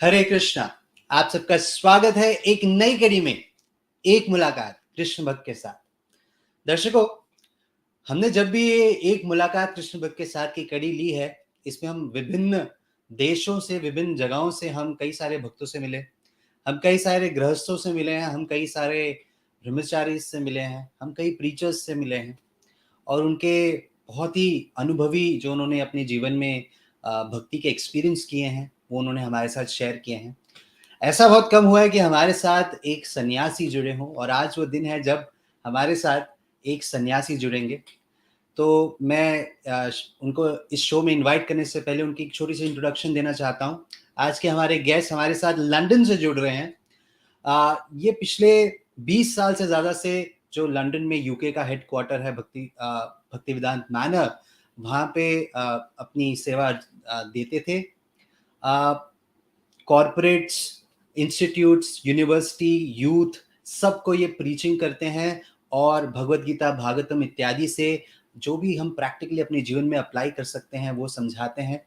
हरे कृष्णा। आप सबका स्वागत है एक नई कड़ी में, एक मुलाकात कृष्ण भक्त के साथ। दर्शकों, हमने जब भी ये एक मुलाकात कृष्ण भक्त के साथ की कड़ी ली है, इसमें हम विभिन्न देशों से, विभिन्न जगहों से हम कई सारे भक्तों से मिले, हम कई सारे गृहस्थों से मिले हैं, हम कई सारे ब्रह्मचारी से मिले हैं, हम कई प्रीचर्स से मिले हैं और उनके बहुत ही अनुभवी जो उन्होंने अपने जीवन में भक्ति के एक्सपीरियंस किए हैं, वो उन्होंने हमारे साथ शेयर किए हैं। ऐसा बहुत कम हुआ है कि हमारे साथ एक सन्यासी जुड़े हों और आज वो दिन है जब हमारे साथ एक सन्यासी जुड़ेंगे। तो मैं उनको इस शो में इनवाइट करने से पहले उनकी एक छोटी सी इंट्रोडक्शन देना चाहता हूँ। आज के हमारे गेस्ट हमारे साथ लंदन से जुड़ रहे हैं। ये पिछले 20 साल से ज़्यादा से जो लंदन में यूके का हेडक्वार्टर है भक्ति वेदांत मैनर, वहाँ पे अपनी सेवा देते थे। कॉर्पोरेट्स, इंस्टीट्यूट्स, यूनिवर्सिटी, यूथ, सबको ये प्रीचिंग करते हैं और भगवत गीता, भागवतम इत्यादि से जो भी हम प्रैक्टिकली अपने जीवन में अप्लाई कर सकते हैं वो समझाते हैं।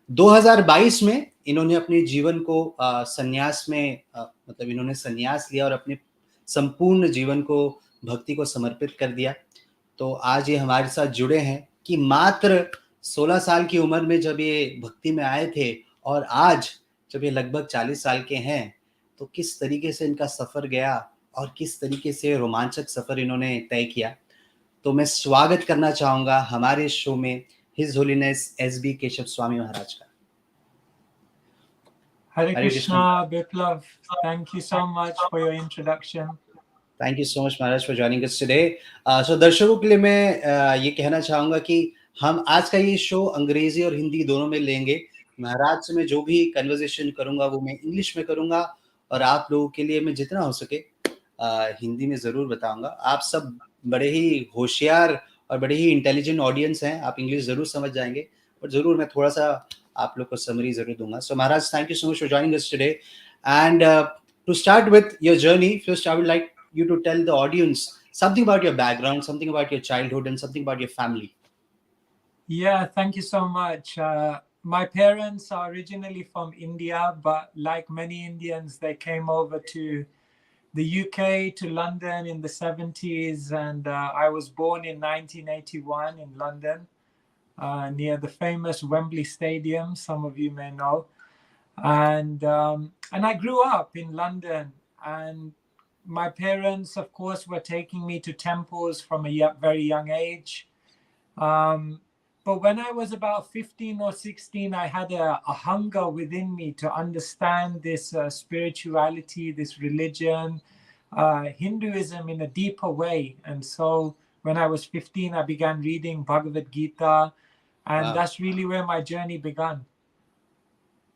2022 में इन्होंने अपने जीवन को संन्यास में मतलब इन्होंने संन्यास लिया और अपने संपूर्ण जीवन को भक्ति को समर्पित कर दिया। तो आज ये हमारे साथ जुड़े हैं कि मात्र 16 साल की उम्र में जब ये भक्ति में आए थे और आज जब ये लगभग 40 साल के हैं, तो किस तरीके से इनका सफ़र गया और किस तरीके से रोमांचक सफ़र इन्होंने तय किया। तो मैं स्वागत करना चाहूँगा हमारे शो में his holiness SB Keshav Swami Maharaj का। Hare Krishna, Biplav. Thank you so much for your introduction. Thank you so much Maharaj for joining us today. So दर्शकों के लिए मैं ये कहना चाहूँगा कि हम आज का ये शो अंग्रेजी और हिंदी दोनों में लेंगे। महाराज से मैं जो भी कन्वर्सेशन करूँगा वो मैं इंग्लिश में करूँगा और आप लोगों के लिए मैं जितना हो सके हिंदी में ज़रूर बताऊँगा। आप सब बड़े ही होशियार और बड़े ही इंटेलिजेंट ऑडियंस हैं, आप इंग्लिश ज़रूर समझ जाएंगे और ज़रूर मैं थोड़ा सा आप लोग को समरी ज़रूर दूंगा। So Maharaj, thank you so much for joining us today and to start with your journey, first I would like you to tell the audience something about your background, something about your childhood, and something about your family. Yeah, thank you so much. My parents are originally from India, but like many Indians, they came over to the UK, to London in the 70s, and I was born in 1981 in London, near the famous Wembley Stadium, some of you may know. And I grew up in London, and my parents, of course, were taking me to temples from a very young age. But when I was about 15 or 16, I had a hunger within me to understand this spirituality, this religion, Hinduism in a deeper way. And so when I was 15, I began reading Bhagavad Gita, and that's really where my journey began.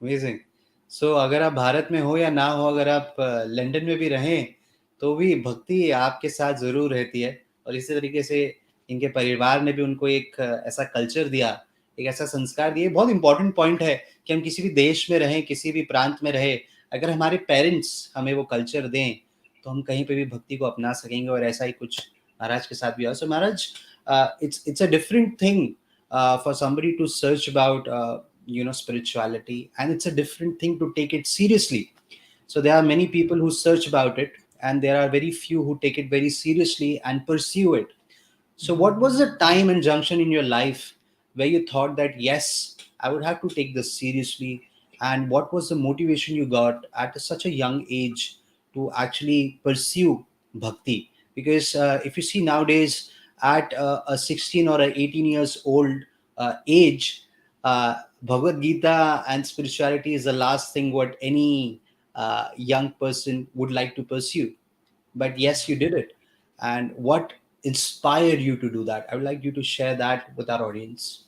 Amazing. So अगर आप भारत में हो या ना हो, अगर आप London में भी रहें तो भी भक्ति आपके साथ ज़रूर रहती है और इसी तरीके से इनके परिवार ने भी उनको एक ऐसा कल्चर दिया, एक ऐसा संस्कार दिया। बहुत इंपॉर्टेंट पॉइंट है कि हम किसी भी देश में रहें, किसी भी प्रांत में रहे, अगर हमारे पेरेंट्स हमें वो कल्चर दें तो हम कहीं पे भी भक्ति को अपना सकेंगे और ऐसा ही कुछ महाराज के साथ भी हुआ। सो महाराज, it's a different thing for somebody to search about spirituality, and it's a different thing to take it seriously. So there are many people who search about it and there are very few who take it very seriously and pursue it. So what was the time and junction in your life where you thought that yes, I would have to take this seriously, and what was the motivation you got at such a young age to actually pursue bhakti? Because if you see nowadays at a 16 or a 18 years old age, Bhagavad Gita and spirituality is the last thing what any young person would like to pursue. But yes, you did it. And what inspired you to do that? I would like you to share that with our audience.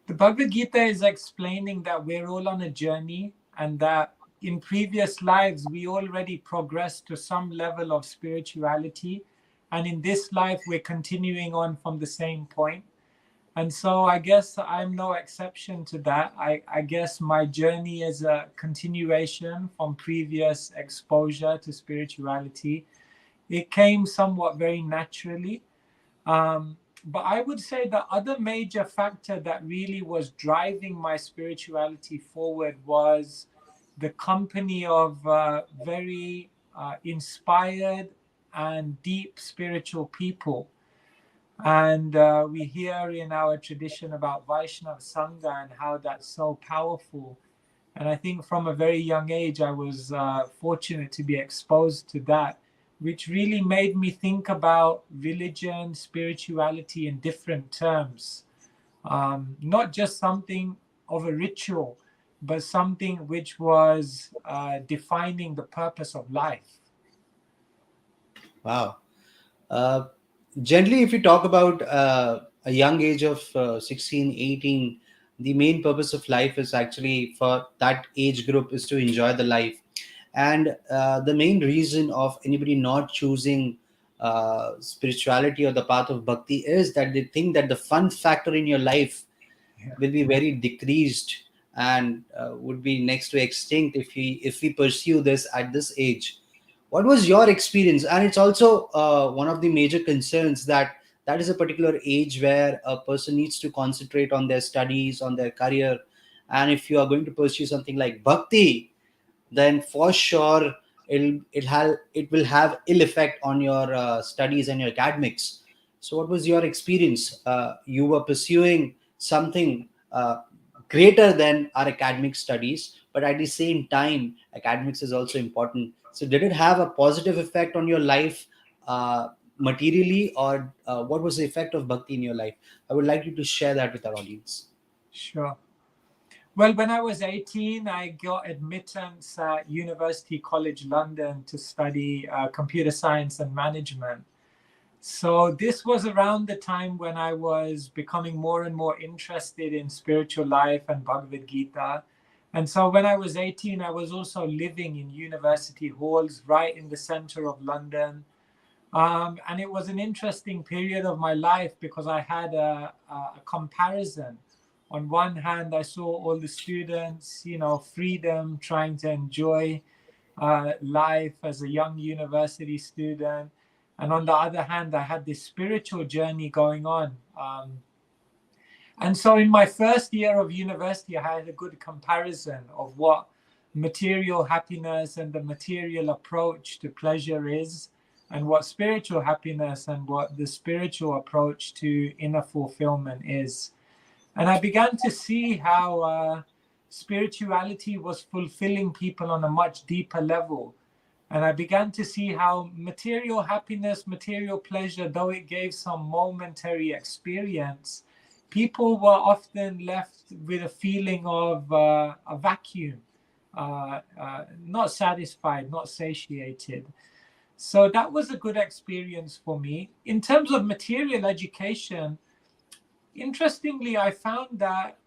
The Bhagavad Gita is explaining that we're all on a journey, and that in previous lives we already progressed to some level of spirituality, and in this life we're continuing on from the same point. And so I guess I'm no exception to that. I guess my journey is a continuation from previous exposure to spirituality. It came somewhat very naturally. But I would say the other major factor that really was driving my spirituality forward was the company of very inspired and deep spiritual people. And we hear in our tradition about Vaishnav Sangha and how that's so powerful. And I think from a very young age, I was fortunate to be exposed to that, which really made me think about religion, spirituality in different terms. Not just something of a ritual, but something which was defining the purpose of life. Wow. Generally, if you talk about a young age of 16, 18, the main purpose of life is actually for that age group is to enjoy the life. And the main reason of anybody not choosing spirituality or the path of bhakti is that they think that the fun factor in your life will be very decreased and would be next to extinct if we pursue this at this age. What was your experience? And it's also one of the major concerns that that is a particular age where a person needs to concentrate on their studies, on their career. And if you are going to pursue something like bhakti, then for sure it will have ill effect on your studies and your academics. So what was your experience? You were pursuing something greater than our academic studies, but at the same time academics is also important. So did it have a positive effect on your life, materially, or what was the effect of bhakti in your life? I would like you to share that with our audience. Sure. Well, when I was 18, I got admittance at University College London to study computer science and management. So this was around the time when I was becoming more and more interested in spiritual life and Bhagavad Gita. And so when I was 18, I was also living in university halls right in the center of London. And it was an interesting period of my life because I had a comparison. On one hand, I saw all the students, freedom, trying to enjoy life as a young university student. And on the other hand, I had this spiritual journey going on. And so in my first year of university, I had a good comparison of what material happiness and the material approach to pleasure is, and what spiritual happiness and what the spiritual approach to inner fulfillment is. And I began to see how spirituality was fulfilling people on a much deeper level. And I began to see how material happiness, material pleasure, though it gave some momentary experience, people were often left with a feeling of a vacuum, not satisfied, not satiated. So that was a good experience for me. In terms of material education, interestingly, I found that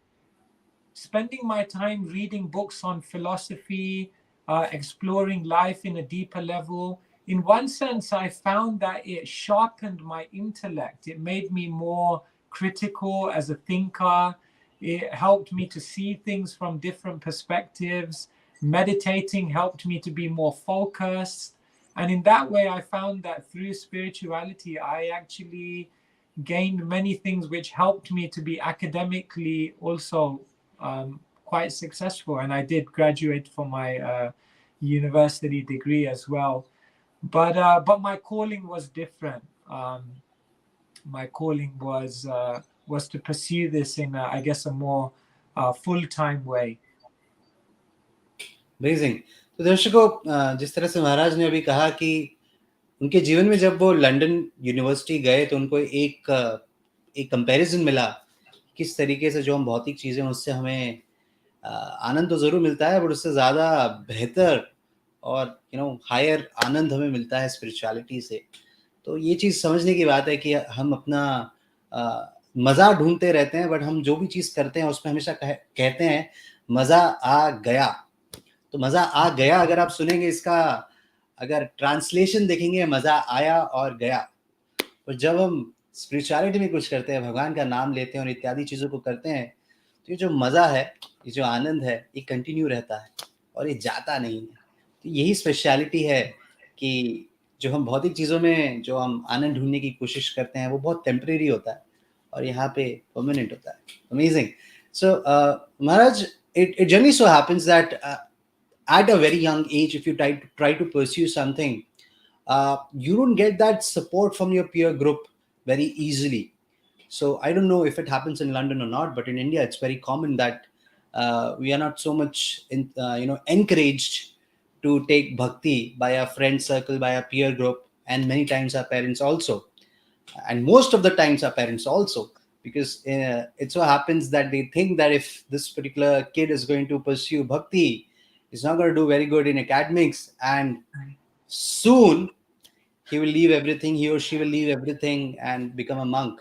spending my time reading books on philosophy, exploring life in a deeper level, in one sense, I found that it sharpened my intellect. It made me more critical as a thinker. It helped me to see things from different perspectives. Meditating helped me to be more focused. And in that way, I found that through spirituality, I actually gained many things which helped me to be academically also quite successful. And I did graduate for my university degree as well. But my calling was different. My calling was to pursue this in, I guess, a more full-time way. Amazing. तो दर्शकों, जिस तरह से महाराज ने अभी कहा कि उनके जीवन में जब वो लंदन यूनिवर्सिटी गए तो उनको एक कंपैरिजन मिला किस तरीके से जो हम भौतिक चीज़ें उससे हमें आनंद तो ज़रूर मिलता है, बट उससे ज़्यादा बेहतर और हायर आनंद हमें मिलता है स्पिरिचुअलिटी से. तो ये चीज़ समझने की बात है कि हम अपना मज़ा ढूंढते रहते हैं, बट हम जो भी चीज़ करते हैं उसमें हमेशा कहते हैं मज़ा आ गया. तो मज़ा आ गया अगर आप सुनेंगे इसका, अगर ट्रांसलेशन देखेंगे मज़ा आया और गया. और जब हम स्पिरिचुअलिटी में कुछ करते हैं, भगवान का नाम लेते हैं और इत्यादि चीज़ों को करते हैं, तो ये जो मज़ा है, ये जो आनंद है, ये कंटिन्यू रहता है और ये जाता नहीं है. तो यही स्पेशलिटी है कि जो हम भौतिक चीज़ों में जो हम आनंद ढूंढने की कोशिश करते हैं वो बहुत टेम्परेरी होता है, और यहाँ पे permanent होता है. Amazing. So Maharaj, it generally so happens that at a very young age, if you try to pursue something, you don't get that support from your peer group very easily. So I don't know if it happens in London or not, but in India it's very common that we are not so much encouraged to take bhakti by our friend circle, by our peer group, and many times our parents also, and most of the times our parents also, because it so happens that they think that if this particular kid is going to pursue bhakti, he's not going to do very good in academics, and soon he will leave everything, he or she will leave everything and become a monk.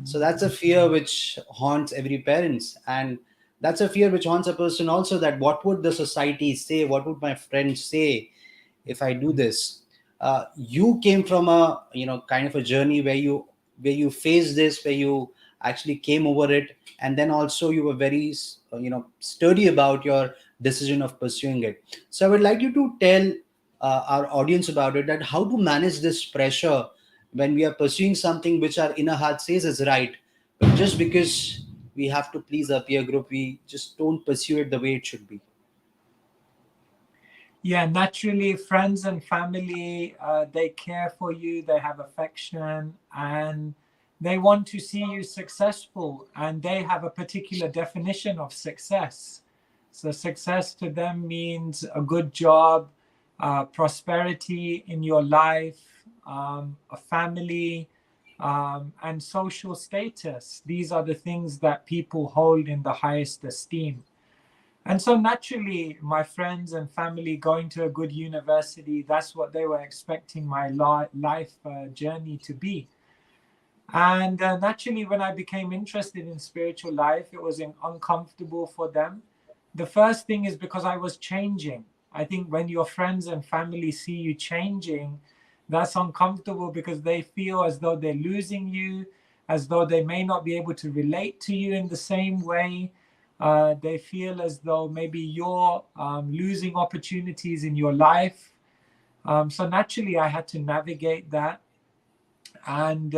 So that's a fear which haunts every parents, and that's a fear which haunts a person also, that what would the society say, what would my friends say if I do this. You came from a kind of a journey where you faced this, where you actually came over it, and then also you were very sturdy about your decision of pursuing it. So I would like you to tell our audience about it, that how to manage this pressure when we are pursuing something which our inner heart says is right, but just because we have to please our peer group, we just don't pursue it the way it should be. Yeah, naturally, friends and family, they care for you, they have affection, and they want to see you successful, and they have a particular definition of success. So success to them means a good job, prosperity in your life, a family, and social status. These are the things that people hold in the highest esteem. And so naturally, my friends and family going to a good university, that's what they were expecting my life journey to be. And naturally, when I became interested in spiritual life, it was uncomfortable for them. The first thing is because I was changing. I think when your friends and family see you changing, that's uncomfortable because they feel as though they're losing you, as though they may not be able to relate to you in the same way. They feel as though maybe you're losing opportunities in your life. So naturally, I had to navigate that. And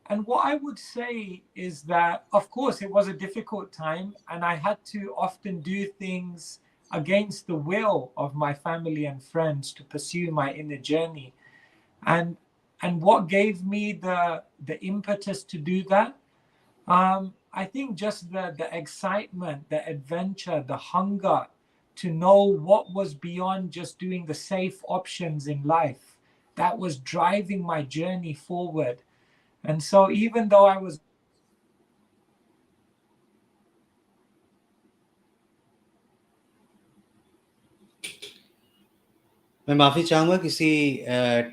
and what I would say is that, of course, it was a difficult time, and I had to often do things against the will of my family and friends to pursue my inner journey. And what gave me the impetus to do that? I think just the excitement, the adventure, the hunger to know what was beyond just doing the safe options in life, that was driving my journey forward. And so even though I was मैं माफ़ी चाहूँगा, किसी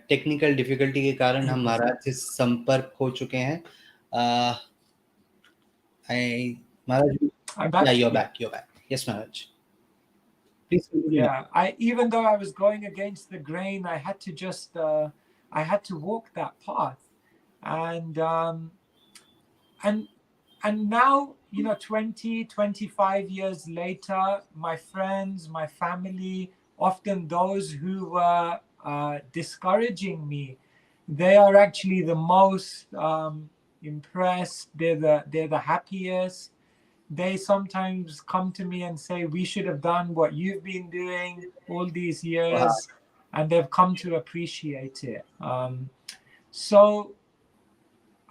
technical difficulty के कारण हम महाराज से संपर्क हो चुके हैं। Maharaj, I'm back. yeah, you're back. You're back. Yes, Maharaj. Please continue. Yeah, even though I was going against the grain, I had to just I had to walk that path. And now, 20, 25 years later, my friends, my family, often those who were discouraging me, they are actually the most impressed. They're the happiest. They sometimes come to me and say, we should have done what you've been doing all these years. Wow. And they've come to appreciate it. So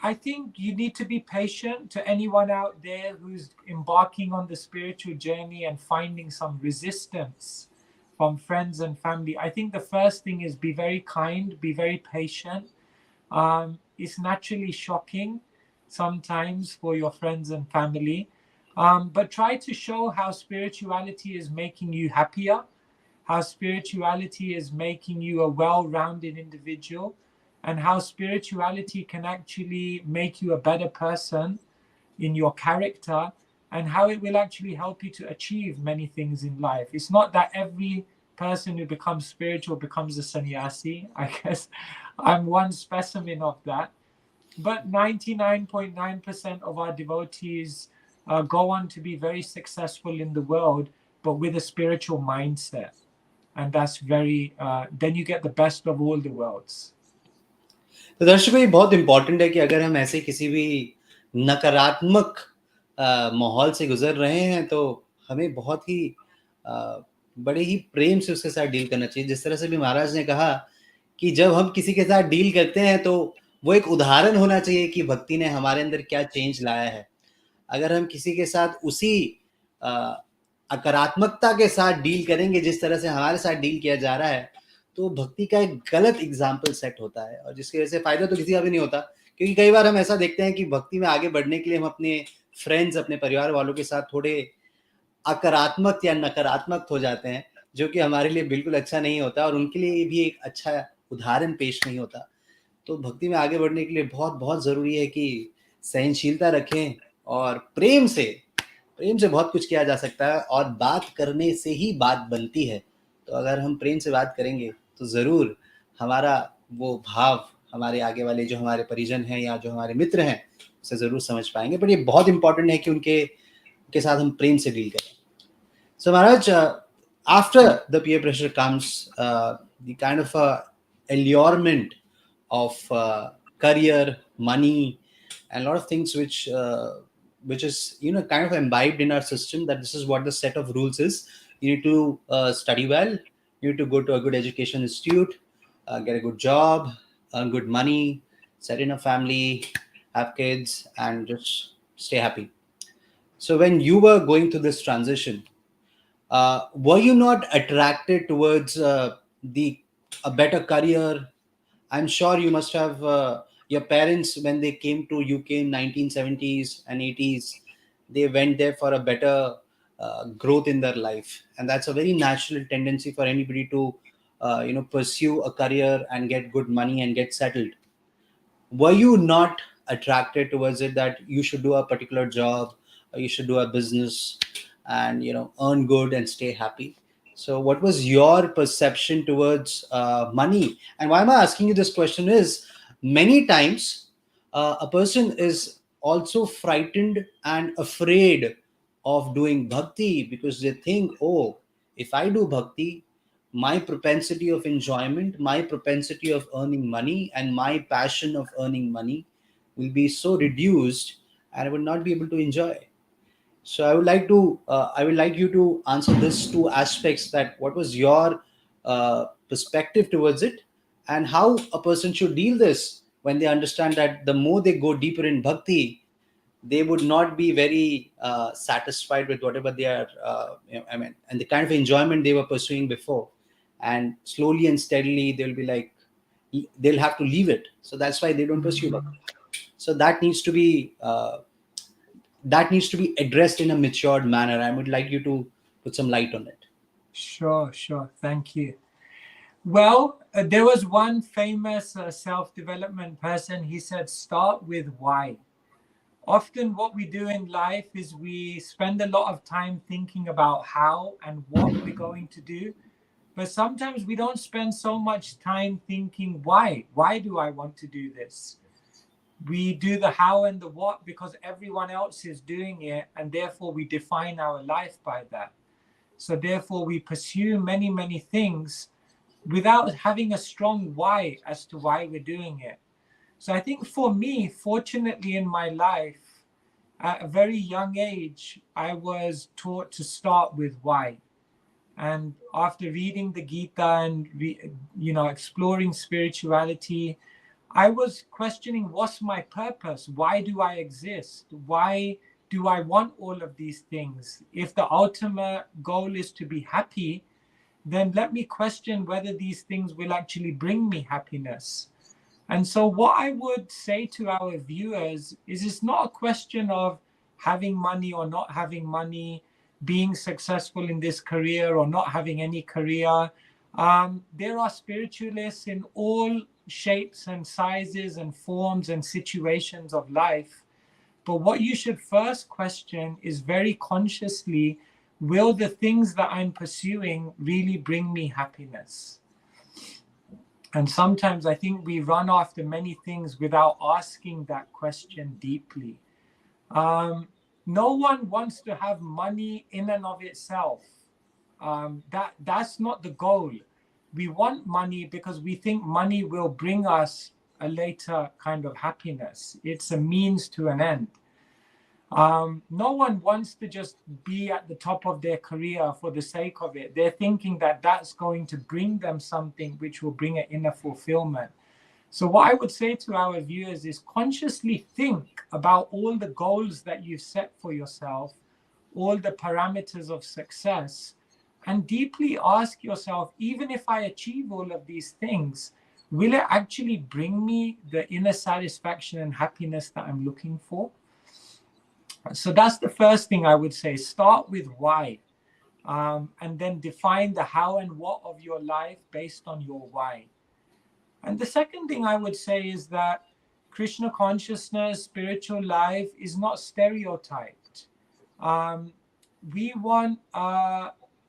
I think you need to be patient. To anyone out there who's embarking on the spiritual journey and finding some resistance from friends and family, I think the first thing is be very kind, be very patient. It's naturally shocking sometimes for your friends and family, but try to show how spirituality is making you happier, how spirituality is making you a well-rounded individual, and how spirituality can actually make you a better person in your character, and how it will actually help you to achieve many things in life. It's not that every person who becomes spiritual becomes a sannyasi. I guess I'm one specimen of that. But 99.9% of our devotees go on to be very successful in the world, but with a spiritual mindset. And that's very, then you get the best of all the worlds. तो दर्शकों, ये बहुत important है कि अगर हम ऐसे किसी भी नकारात्मक माहौल से गुजर रहे हैं, तो हमें बहुत ही बड़े ही प्रेम से उसके साथ डील करना चाहिए। जिस तरह से भी महाराज ने कहा कि जब हम किसी के साथ डील करते हैं, तो वो एक उदाहरण होना चाहिए कि भक्ति ने हमारे अंदर क्या चेंज लाया है। अगर हम किसी के साथ उसी अकारात्मकता के साथ डील करेंगे जिस तरह से हमारे साथ डील किया जा रहा है, तो भक्ति का एक गलत एग्जाम्पल सेट होता है, और जिसकी वजह से फायदा तो किसी का भी नहीं होता। क्योंकि कई बार हम ऐसा देखते हैं कि भक्ति में आगे बढ़ने के लिए हम अपने फ्रेंड्स, अपने परिवार वालों के साथ थोड़े अकारात्मक या नकारात्मक हो जाते हैं, जो कि हमारे लिए बिल्कुल अच्छा नहीं होता, और उनके लिए भी एक अच्छा उदाहरण पेश नहीं होता। तो भक्ति में आगे बढ़ने के लिए बहुत बहुत ज़रूरी है कि सहनशीलता रखें, और प्रेम से बहुत कुछ किया जा सकता है, और बात करने से ही बात बनती है। तो अगर हम प्रेम से बात करेंगे, तो ज़रूर हमारा वो भाव हमारे आगे वाले जो हमारे परिजन हैं या जो हमारे मित्र हैं, उसे ज़रूर समझ पाएंगे। बट ये बहुत इंपॉर्टेंट है कि उनके साथ हम प्रेम से डील करें। So Maharaj, after the peer pressure comes the kind of allurement of career, money, and a lot of things which is kind of imbibed in our system, that this is what the set of rules is. You need to study well. You need to go to a good education institute, get a good job, earn good money, set in a family, have kids, and just stay happy. So when you were going through this transition, were you not attracted towards the a better career? I'm sure you must have your parents, when they came to UK in 1970s and 80s, they went there for a better growth in their life, and that's a very natural tendency for anybody to pursue a career and get good money and get settled. Were you not attracted towards it, that you should do a particular job, or you should do a business, and earn good and stay happy? So what was your perception towards money? And why am I asking you this question is, many times a person is also frightened and afraid of doing bhakti, because they think, oh, if I do bhakti, my propensity of enjoyment, my propensity of earning money, and my passion of earning money will be so reduced, and I will not be able to enjoy. So I would like you to answer these two aspects: that what was your perspective towards it, and how a person should deal this when they understand that the more they go deeper in bhakti, they would not be very satisfied with whatever they are, and the kind of enjoyment they were pursuing before, and slowly and steadily they'll be like, they'll have to leave it. So that's why they don't pursue bhakti. So that needs to be addressed in a matured manner. I would like you to put some light on it. Sure. Thank you. Well, there was one famous self-development person. He said, start with why. Often what we do in life is we spend a lot of time thinking about how and what we're going to do. But sometimes we don't spend so much time thinking why. Why do I want to do this? We do the how and the what because everyone else is doing it, and therefore we define our life by that. So therefore we pursue many, many things without having a strong why as to why we're doing it. So I think for me, fortunately in my life, at a very young age, I was taught to start with why. And after reading the Gita and exploring spirituality, I was questioning, what's my purpose? Why do I exist? Why do I want all of these things? If the ultimate goal is to be happy, then let me question whether these things will actually bring me happiness. And so what I would say to our viewers is, it's not a question of having money or not having money, being successful in this career or not having any career. There are spiritualists in all shapes and sizes and forms and situations of life. But what you should first question is very consciously, will the things that I'm pursuing really bring me happiness? And sometimes I think we run after many things without asking that question deeply. No one wants to have money in and of itself. That's not the goal. We want money because we think money will bring us a later kind of happiness. It's a means to an end. No one wants to just be at the top of their career for the sake of it. They're thinking that that's going to bring them something which will bring an inner fulfillment. So what I would say to our viewers is consciously think about all the goals that you've set for yourself, all the parameters of success, and deeply ask yourself, even if I achieve all of these things, will it actually bring me the inner satisfaction and happiness that I'm looking for? So that's the first thing I would say. Start with why, and then define the how and what of your life based on your why. And the second thing I would say is that Krishna consciousness, spiritual life is not stereotyped. We want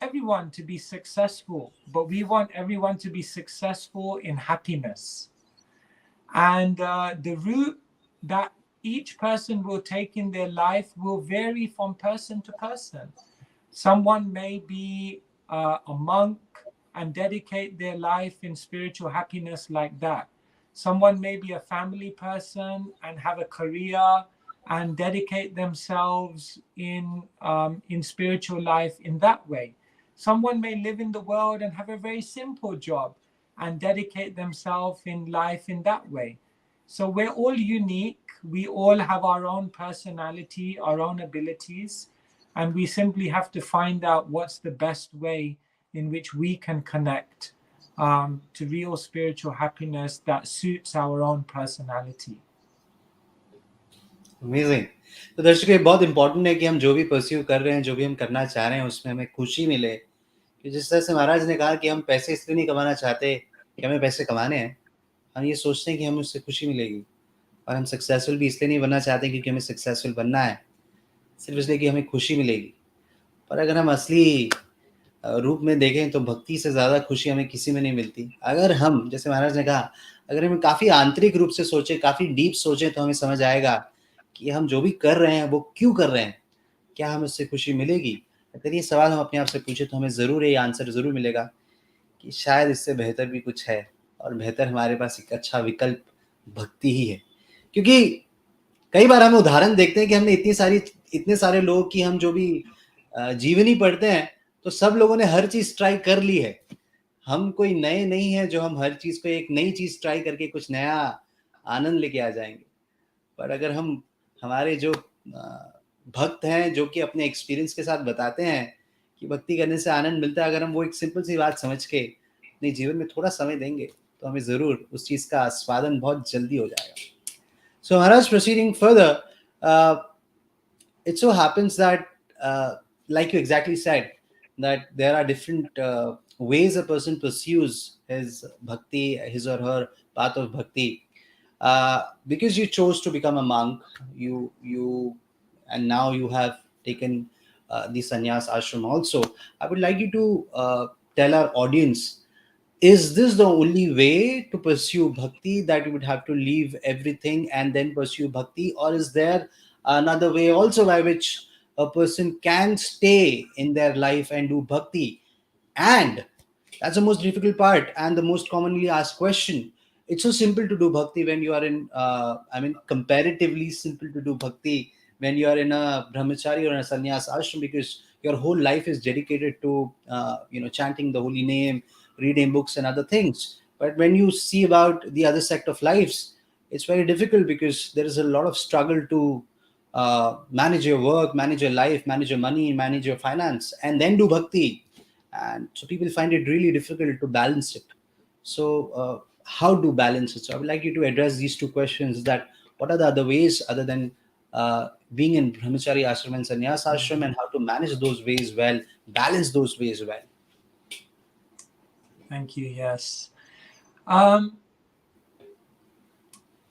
everyone to be successful, but we want everyone to be successful in happiness. And the route that each person will take in their life will vary from person to person. Someone may be a monk and dedicate their life in spiritual happiness like that. Someone may be a family person and have a career and dedicate themselves in spiritual life in that way. Someone may live in the world and have a very simple job and dedicate themselves in life in that way. So we're all unique. We all have our own personality, our own abilities, and we simply have to find out what's the best way in which we can connect to real spiritual happiness that suits our own personality. Amazing. तो दर्शकों ये बहुत important है कि हम जो भी pursue कर रहे हैं, जो भी हम करना चाह रहे हैं, उसमें हमें खुशी मिले। कि जिस तरह से महाराज ने कहा कि हम पैसे इसलिए नहीं कमाना चाहते कि हमें पैसे कमाने हैं, हम ये सोचते हैं कि हमें उससे खुशी मिलेगी। और हम सक्सेसफुल भी इसलिए नहीं बनना चाहते क्योंकि हमें सक्सेसफुल बनना है, सिर्फ इसलिए कि हमें खुशी मिलेगी। पर अगर हम असली रूप में देखें तो भक्ति से ज़्यादा खुशी हमें किसी में नहीं मिलती। अगर हम, जैसे महाराज ने कहा, अगर हम काफ़ी आंतरिक रूप से सोचें, काफ़ी डीप सोचें, तो हमें समझ आएगा कि हम जो भी कर रहे हैं वो क्यों कर रहे हैं, क्या हमें उससे खुशी मिलेगी। अगर ये सवाल हम अपने आप से पूछे तो हमें ज़रूर ये आंसर ज़रूर मिलेगा कि शायद इससे बेहतर भी कुछ है, और बेहतर हमारे पास एक अच्छा विकल्प भक्ति ही है। क्योंकि कई बार हम उदाहरण देखते हैं कि हमने इतने सारे लोग की हम जो भी जीवनी पढ़ते हैं तो सब लोगों ने हर चीज़ ट्राई कर ली है। हम कोई नए नहीं हैं जो हम हर चीज़ को एक नई चीज़ ट्राई करके कुछ नया आनंद लेके आ जाएंगे। पर अगर हम हमारे जो भक्त हैं जो कि अपने एक्सपीरियंस के साथ बताते हैं कि भक्ति करने से आनंद मिलता है, अगर हम वो एक सिंपल सी बात समझ के अपने जीवन में थोड़ा समय देंगे तो हमें ज़रूर उस चीज़ का आस्वादन बहुत जल्दी हो जाएगा। So Maharaj, proceeding further, it so happens that, like you exactly said, that there are different ways a person pursues his bhakti, his or her path of bhakti. Because you chose to become a monk, and now you have taken the sannyas ashram also. I would like you to tell our audience, is this the only way to pursue bhakti, that you would have to leave everything and then pursue bhakti, or is there another way also by which a person can stay in their life and do bhakti? And that's the most difficult part and the most commonly asked question. It's so simple to do bhakti when you are in, comparatively simple to do bhakti when you are in a brahmachari or in a sannyas ashram, because your whole life is dedicated to, chanting the holy name, reading books and other things. But when you see about the other sect of lives, it's very difficult because there is a lot of struggle to manage your work, manage your life, manage your money, manage your finance, and then do bhakti. And so people find it really difficult to balance it. So how to balance it? So I would like you to address these two questions, that what are the other ways other than being in brahmachari ashram and sannyas ashram, and how to manage those ways well, balance those ways well. Thank you. Yes.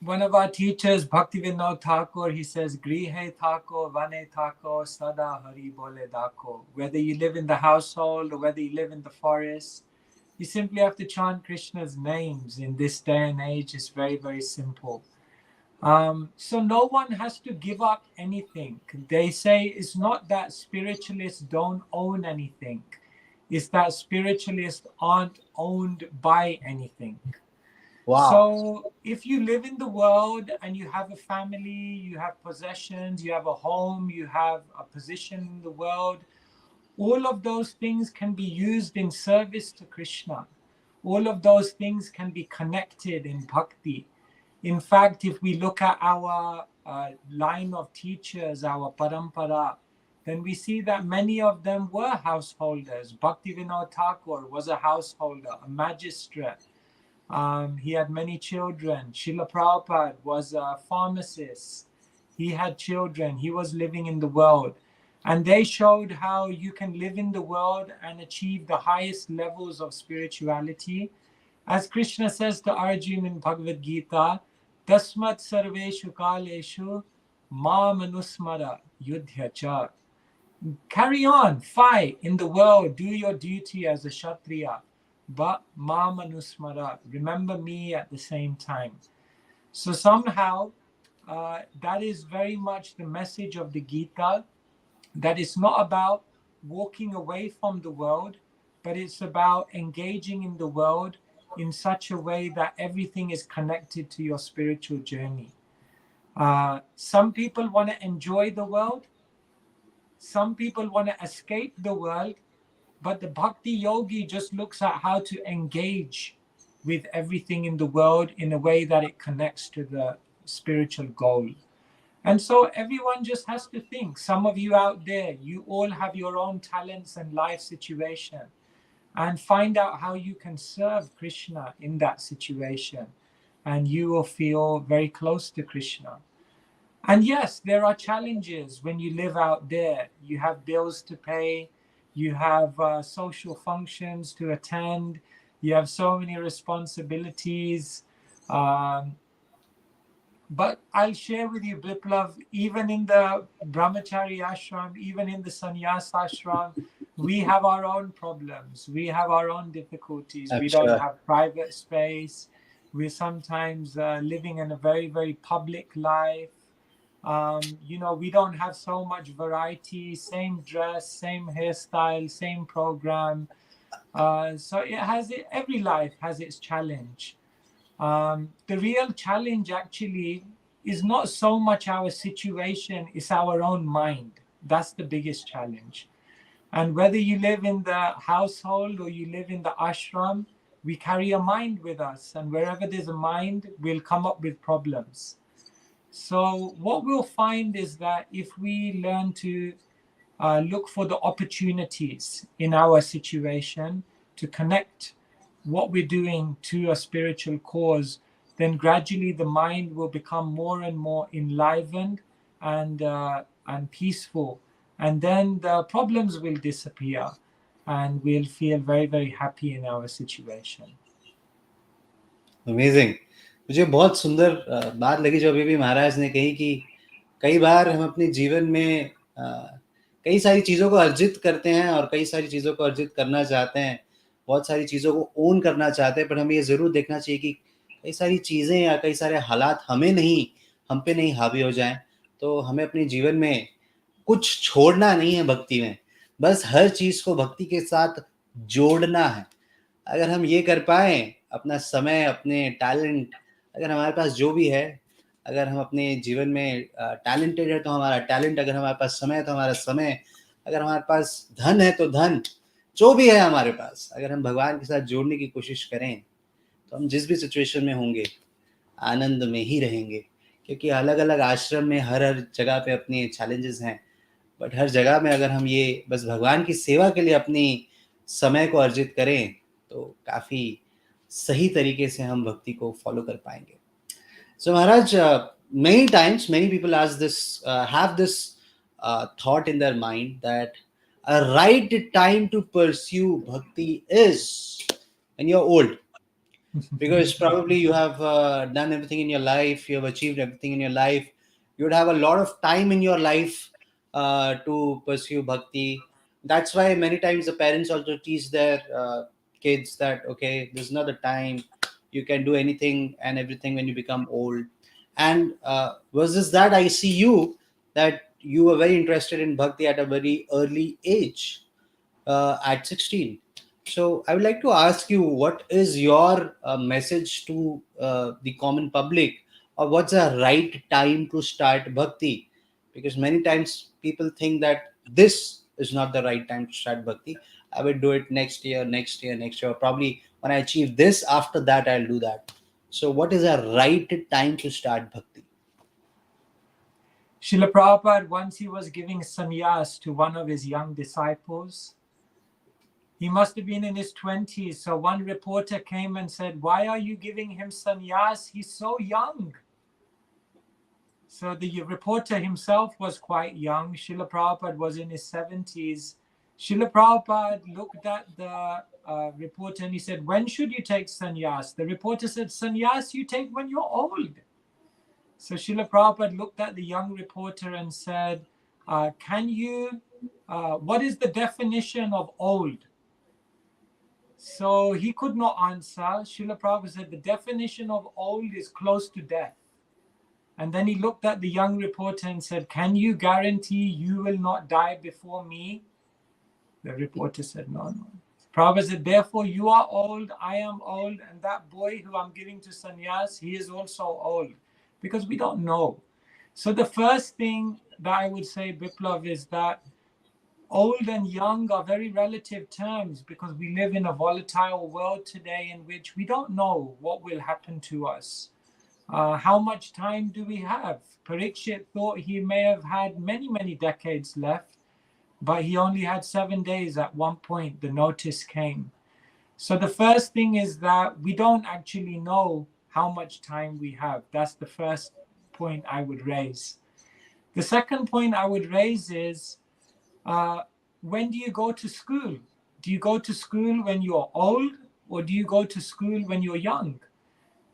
One of our teachers, Bhaktivinoda Thakur, he says, Grihe Thakur, Vane Thakur, Sada Hari Bole Dako. Whether you live in the household or whether you live in the forest, you simply have to chant Krishna's names. In this day and age, it's very, very simple. So no one has to give up anything. They say it's not that spiritualists don't own anything. It's that spiritualists aren't owned by anything. Wow. So if you live in the world and you have a family, you have possessions, you have a home, you have a position in the world, all of those things can be used in service to Krishna. All of those things can be connected in bhakti. In fact, if we look at our line of teachers, our parampara, then we see that many of them were householders. Bhaktivinoda Thakur was a householder, a magistrate. He had many children. Srila Prabhupada was a pharmacist. He had children. He was living in the world. And they showed how you can live in the world and achieve the highest levels of spirituality. As Krishna says to Arjuna in Bhagavad Gita, Tasmat sarveshu kaleshu ma manusmara yudhya cha. Carry on, fight in the world, do your duty as a Kshatriya, but ma manusmara, remember me at the same time. So somehow, that is very much the message of the Gita, that it's not about walking away from the world, but it's about engaging in the world in such a way that everything is connected to your spiritual journey. Some people want to enjoy the world. Some people want to escape the world, but the bhakti yogi just looks at how to engage with everything in the world in a way that it connects to the spiritual goal. And so everyone just has to think. Some of you out there, you all have your own talents and life situation, and find out how you can serve Krishna in that situation, and you will feel very close to Krishna. And yes, there are challenges when you live out there. You have bills to pay, you have social functions to attend, you have so many responsibilities. But I'll share with you, Biplav, even in the Brahmachari ashram, even in the sannyas ashram, we have our own problems. We have our own difficulties. We don't have private space. We're sometimes living in a very, very public life. We don't have so much variety, same dress, same hairstyle, same program. So every life has its challenge. The real challenge actually is not so much our situation, it's our own mind. That's the biggest challenge. And whether you live in the household or you live in the ashram, we carry a mind with us. And wherever there's a mind, we'll come up with problems. So what we'll find is that if we learn to look for the opportunities in our situation to connect what we're doing to a spiritual cause, then gradually the mind will become more and more enlivened and peaceful. And then the problems will disappear and we'll feel very, very happy in our situation. Amazing. मुझे बहुत सुंदर बात लगी जो अभी भी महाराज ने कही कि कई बार हम अपने जीवन में कई सारी चीज़ों को अर्जित करते हैं और कई सारी चीज़ों को अर्जित करना चाहते हैं, बहुत सारी चीज़ों को ओन करना चाहते हैं, पर हमें ये ज़रूर देखना चाहिए कि कई सारी चीज़ें या कई सारे हालात हम पे नहीं हावी हो जाएं। तो हमें अपने जीवन में कुछ छोड़ना नहीं है भक्ति में, बस हर चीज़ को भक्ति के साथ जोड़ना है। अगर हम ये कर पाएँ, अपना समय, अपने टैलेंट, अगर हमारे पास जो भी है, अगर हम अपने जीवन में टैलेंटेड है तो हमारा टैलेंट, अगर हमारे पास समय है तो हमारा समय, अगर हमारे पास धन है तो धन, जो भी है हमारे पास, अगर हम भगवान के साथ जोड़ने की कोशिश करें तो हम जिस भी सिचुएशन में होंगे आनंद में ही रहेंगे। क्योंकि अलग-अलग आश्रम में हर जगह पे अपने चैलेंजेस हैं, बट हर जगह में अगर हम ये बस भगवान की सेवा के लिए अपनी समय को अर्जित करें तो काफ़ी सही तरीके से हम भक्ति को फॉलो कर पाएंगे। So Maharaj, many times many people have this thought in their mind that a right time to pursue bhakti is when you're old, because probably you have done everything in your life, you have achieved everything in your life, you would have a lot of time in your life to pursue bhakti. That's why many times the parents also teach their kids that, okay, this is not the time, you can do anything and everything when you become old. And versus that, I see you that you were very interested in bhakti at a very early age, at 16. So I would like to ask you, what is your message to the common public, or what's the right time to start bhakti? Because many times people think that this is not the right time to start bhakti. I will do it next year, next year, next year. Probably when I achieve this, after that I'll do that. So what is a right time to start bhakti? Srila Prabhupada, once he was giving sannyas to one of his young disciples. He must have been in his 20s. So one reporter came and said, "Why are you giving him sannyas? He's so young." So the reporter himself was quite young. Srila Prabhupada was in his 70s. Srila Prabhupada looked at the reporter and he said, "When should you take sannyas?" The reporter said, "Sannyas you take when you're old." So Srila Prabhupada looked at the young reporter and said, what is the definition of old? So he could not answer. Srila Prabhupada said, the definition of old is close to death. And then he looked at the young reporter and said, "Can you guarantee you will not die before me?" The reporter said, "No." Prabhupada said, "Therefore you are old, I am old, and that boy who I'm giving to sannyas, he is also old." Because we don't know. So the first thing that I would say, Biplav, is that old and young are very relative terms, because we live in a volatile world today in which we don't know what will happen to us. How much time do we have? Parikshit thought he may have had many, many decades left, but he only had 7 days at one point. The notice came. So the first thing is that we don't actually know how much time we have. That's the first point I would raise. The second point I would raise is, when do you go to school? Do you go to school when you're old, or do you go to school when you're young?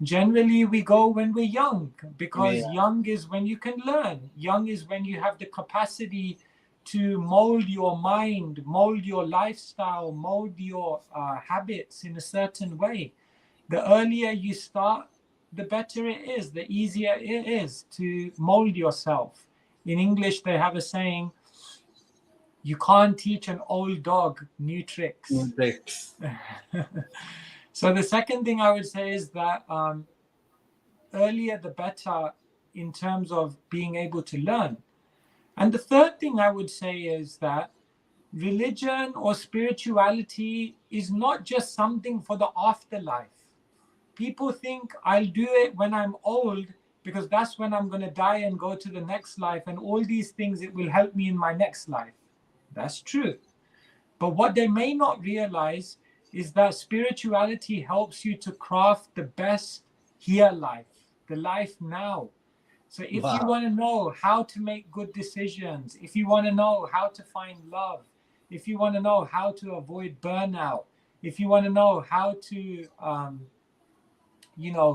Generally, we go when we're young, because young is when you can learn. Young is when you have the capacity to mold your mind, mold your lifestyle, mold your habits in a certain way. The earlier you start, the better it is, the easier it is to mold yourself. In English, they have a saying, you can't teach an old dog new tricks. New tricks. So the second thing I would say is that earlier the better in terms of being able to learn. And the third thing I would say is that religion or spirituality is not just something for the afterlife. People think I'll do it when I'm old, because that's when I'm going to die and go to the next life, and all these things, it will help me in my next life. That's true. But what they may not realize is that spirituality helps you to craft the best here life, the life now. So if you want to know how to make good decisions, if you want to know how to find love, if you want to know how to avoid burnout, if you want to know how to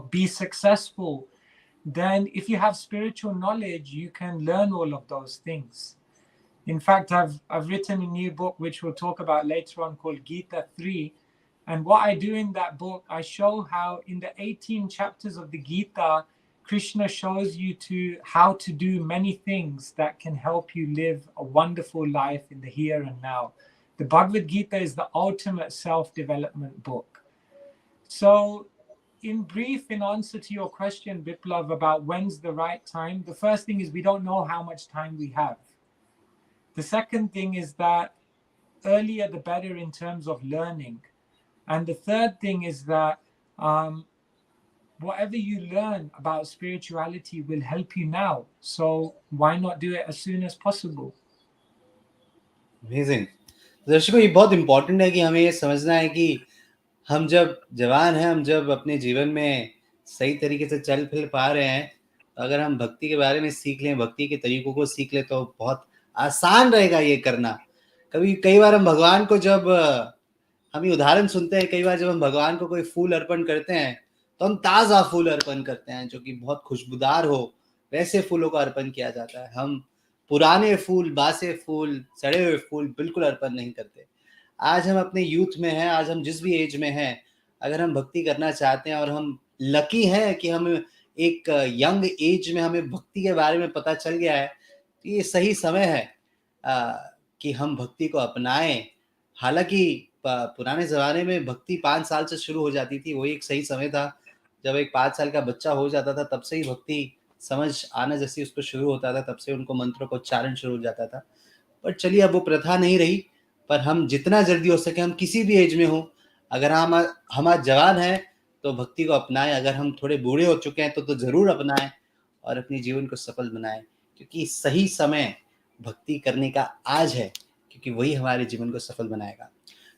be successful, then if you have spiritual knowledge, you can learn all of those things. In fact, I've written a new book, which we'll talk about later on, called Gita 3. And what I do in that book, I show how in the 18 chapters of the Gita, Krishna shows you how to do many things that can help you live a wonderful life in the here and now. The Bhagavad Gita is the ultimate self-development book. So in brief, in answer to your question, Biplav, about when's the right time, the first thing is we don't know how much time we have. The second thing is that earlier the better in terms of learning. And the third thing is that whatever you learn about spirituality will help you now. So why not do it as soon as possible? Amazing. दर्शकों, ये बहुत important है कि हमें ये समझना है कि हम जब जवान हैं, हम जब अपने जीवन में सही तरीके से चल फिर पा रहे हैं, अगर हम भक्ति के बारे में सीख लें, भक्ति के तरीकों को सीख लें, तो बहुत आसान रहेगा ये करना. कई बार हम भगवान को जब हम ये उदाहरण सुनते हैं, कई बार जब हम भगवान को कोई फूल अर्पण करते हैं, तो हम ताज़ा फूल अर्पण करते हैं, जो कि बहुत खुशबूदार हो, वैसे फूलों का अर्पण किया जाता है. हम पुराने फूल, बासे फूल, सड़े हुए फूल बिल्कुल अर्पण नहीं करते. आज हम अपने यूथ में हैं, आज हम जिस भी एज में हैं, अगर हम भक्ति करना चाहते हैं और हम लकी हैं कि हम एक यंग एज में हमें भक्ति के बारे में पता चल गया है, तो ये सही समय है कि हम भक्ति को अपनाएं. हालांकि पुराने ज़माने में भक्ति 5 साल से शुरू हो जाती थी, वही एक सही समय था। जब एक 5 साल का बच्चा हो जाता था, तब से ही भक्ति समझ आना जैसे उसको शुरू होता था, तब से उनको मंत्रों का उच्चारण शुरू हो जाता था। पर चलिए, अब वो प्रथा नहीं रही, पर हम जितना जल्दी हो सके, हम किसी भी एज में हों, अगर हम आज जवान हैं, तो भक्ति को अपनाएँ, अगर हम थोड़े बूढ़े हो चुके हैं, तो ज़रूर अपनाएँ और अपने जीवन को सफल बनाएँ, क्योंकि सही समय भक्ति करने का आज है, क्योंकि वही हमारे जीवन को सफल बनाएगा।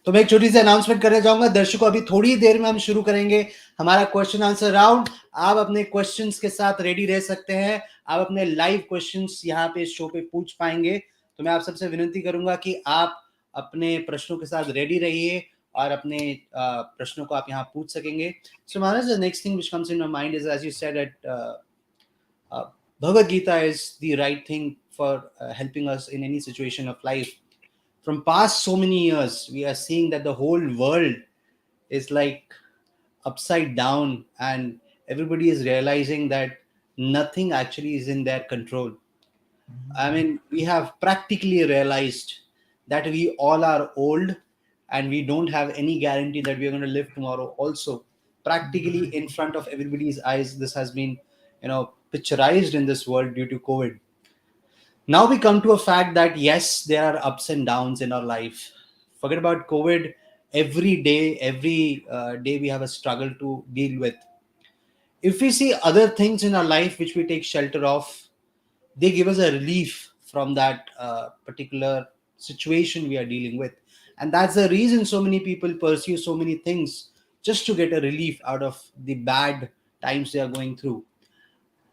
तो मैं एक छोटी-सी अनाउंसमेंट करना चाहूँगा दर्शकों, अभी थोड़ी ही देर में हम शुरू करेंगे हमारा क्वेश्चन आंसर राउंड। आप अपने क्वेश्चंस के साथ रेडी रह सकते हैं, आप अपने लाइव क्वेश्चंस यहाँ पे शो पे पूछ पाएँगे। तो मैं आप सबसे विनती करूँगा कि आप अपने प्रश्नों के साथ रेडी रहिए और अपने प्रश्नों को आप यहाँ पूछ सकेंगे। So Maharaj, the next thing which comes in my mind is, as you said, that Bhagavad Gita is the right thing for helping us in any situation of life. From past so many years, we are seeing that the whole world is like upside down, and everybody is realizing that nothing actually is in their control. I mean, we have practically realized that we all are old and we don't have any guarantee that we are going to live tomorrow also. Practically in front of everybody's eyes, this has been, picturized in this world due to COVID. Now we come to a fact that yes, there are ups and downs in our life. Forget about COVID. Every day we have a struggle to deal with. If we see other things in our life which we take shelter of, they give us a relief from that particular situation we are dealing with. And that's the reason so many people pursue so many things just to get a relief out of the bad times they are going through.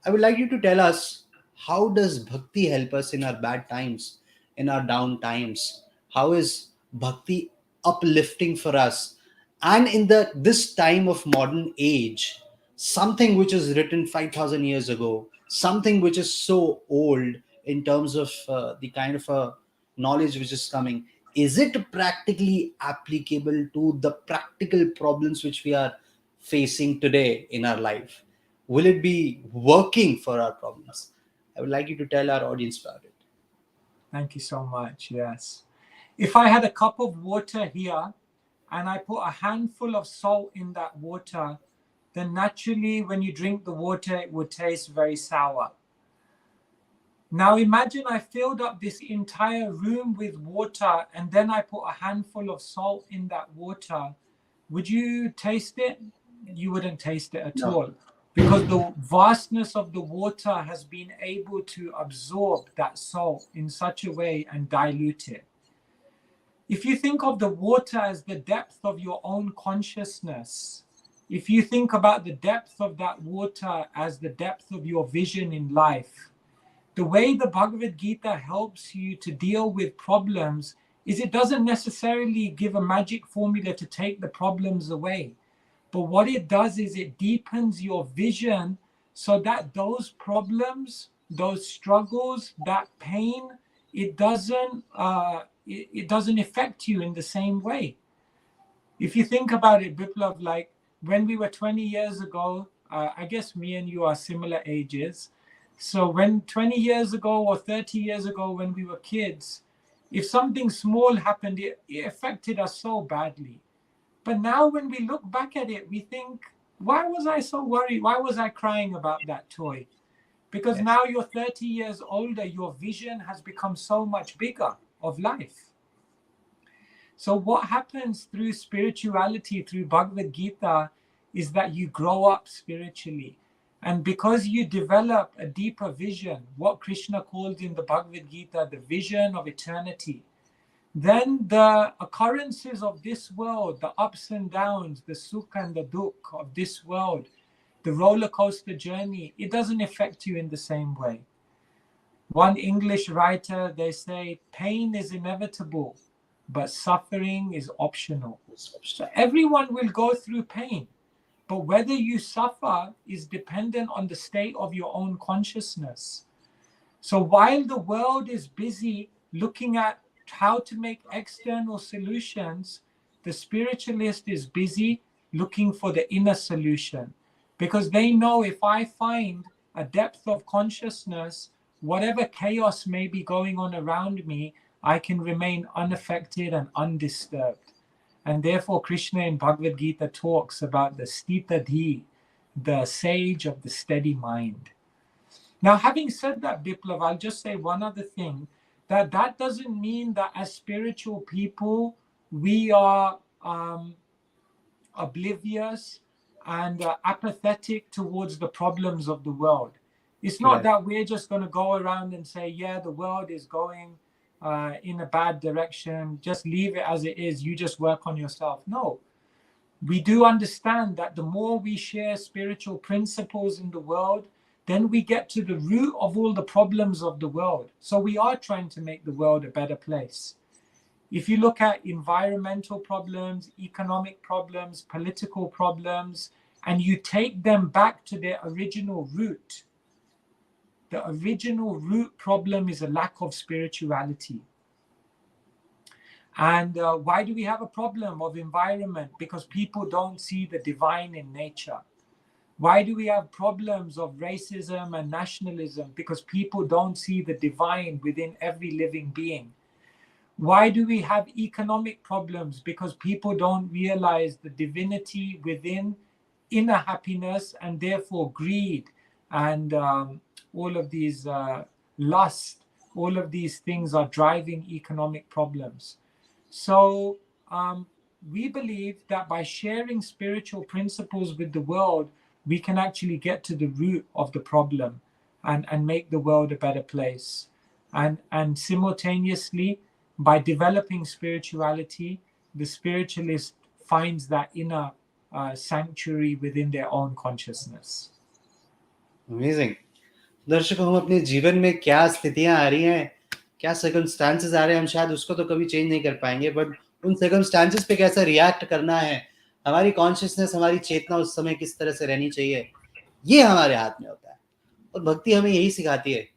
I would like you to tell us, how does bhakti help us in our bad times, in our down times? How is bhakti uplifting for us? And in this time of modern age, something which is written 5,000 years ago, something which is so old in terms of the kind of knowledge which is coming, is it practically applicable to the practical problems which we are facing today in our life? Will it be working for our problems? I would like you to tell our audience about it. Thank you so much. Yes. If I had a cup of water here and I put a handful of salt in that water, then naturally when you drink the water, it would taste very sour. Now imagine I filled up this entire room with water and then I put a handful of salt in that water. Would you taste it? You wouldn't taste it at all, because the vastness of the water has been able to absorb that salt in such a way and dilute it. If you think of the water as the depth of your own consciousness, if you think about the depth of that water as the depth of your vision in life, the way the Bhagavad Gita helps you to deal with problems is it doesn't necessarily give a magic formula to take the problems away. But what it does is it deepens your vision so that those problems, those struggles, that pain, it doesn't affect you in the same way. If you think about it, Biplav, like when we were 20 years ago, I guess me and you are similar ages. So when 20 years ago or 30 years ago, when we were kids, if something small happened, it affected us so badly. But now when we look back at it, we think, why was I so worried? Why was I crying about that toy? Because Yes. now you're 30 years older, your vision has become so much bigger of life. So what happens through spirituality, through Bhagavad Gita, is that you grow up spiritually. And because you develop a deeper vision, what Krishna calls in the Bhagavad Gita, the vision of eternity, then the occurrences of this world, the ups and downs, the sukha and the dukkha of this world, the roller coaster journey, it doesn't affect you in the same way. One English writer, they say, pain is inevitable, but suffering is optional. So everyone will go through pain, but whether you suffer is dependent on the state of your own consciousness. So while the world is busy looking at how to make external solutions, the spiritualist is busy looking for the inner solution, because they know if I find a depth of consciousness, whatever chaos may be going on around me, I can remain unaffected and undisturbed. And therefore, Krishna in Bhagavad Gita talks about the Stitadhi, the sage of the steady mind. Now, having said that, Biplav, I'll just say one other thing, that doesn't mean that as spiritual people, we are oblivious and apathetic towards the problems of the world. It's not Right. that we're just going to go around and say, yeah, the world is going in a bad direction, just leave it as it is, you just work on yourself. No, we do understand that the more we share spiritual principles in the world, then we get to the root of all the problems of the world. So we are trying to make the world a better place. If you look at environmental problems, economic problems, political problems, and you take them back to their original root, the original root problem is a lack of spirituality. And why do we have a problem of environment? Because people don't see the divine in nature. Why do we have problems of racism and nationalism? Because people don't see the divine within every living being. Why do we have economic problems? Because people don't realize the divinity within inner happiness, and therefore greed and all of these lust, all of these things are driving economic problems. So we believe that by sharing spiritual principles with the world, we can actually get to the root of the problem and make the world a better place. And simultaneously, by developing spirituality, the spiritualist finds that inner sanctuary within their own consciousness. Amazing. दर्शकों, हम अपने जीवन में क्या स्थितियां आ रही हैं, क्या सर्कमस्टांसेस आ रहे हैं, हम शायद उसको तो कभी चेंज नहीं कर पाएंगे, बट उन सर्कमस्टांसेस पे कैसा रिएक्ट करना है, हमारी कॉन्शियसनेस, हमारी चेतना उस समय किस तरह से रहनी चाहिए, ये हमारे हाथ में होता है. और भक्ति हमें यही सिखाती है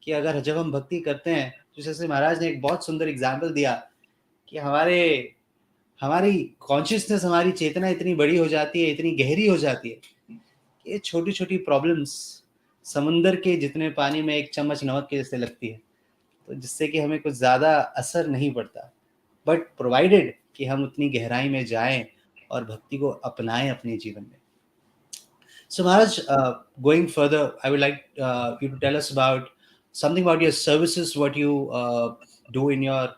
कि अगर जब हम भक्ति करते हैं, जैसे महाराज ने एक बहुत सुंदर एग्जाम्पल दिया कि हमारी कॉन्शियसनेस, हमारी चेतना इतनी बड़ी हो जाती है, इतनी गहरी हो जाती है कि ये छोटी छोटी प्रॉब्लम्स समुंदर के जितने पानी में एक चम्मच नमक के जैसे लगती है, तो जिससे कि हमें कुछ ज़्यादा असर नहीं पड़ता, बट प्रोवाइडेड कि हम उतनी गहराई में जाएं और भक्ति को अपनाएं अपने जीवन में. So Maharaj, going further, I would like you to tell us about something about your services, what you do in your,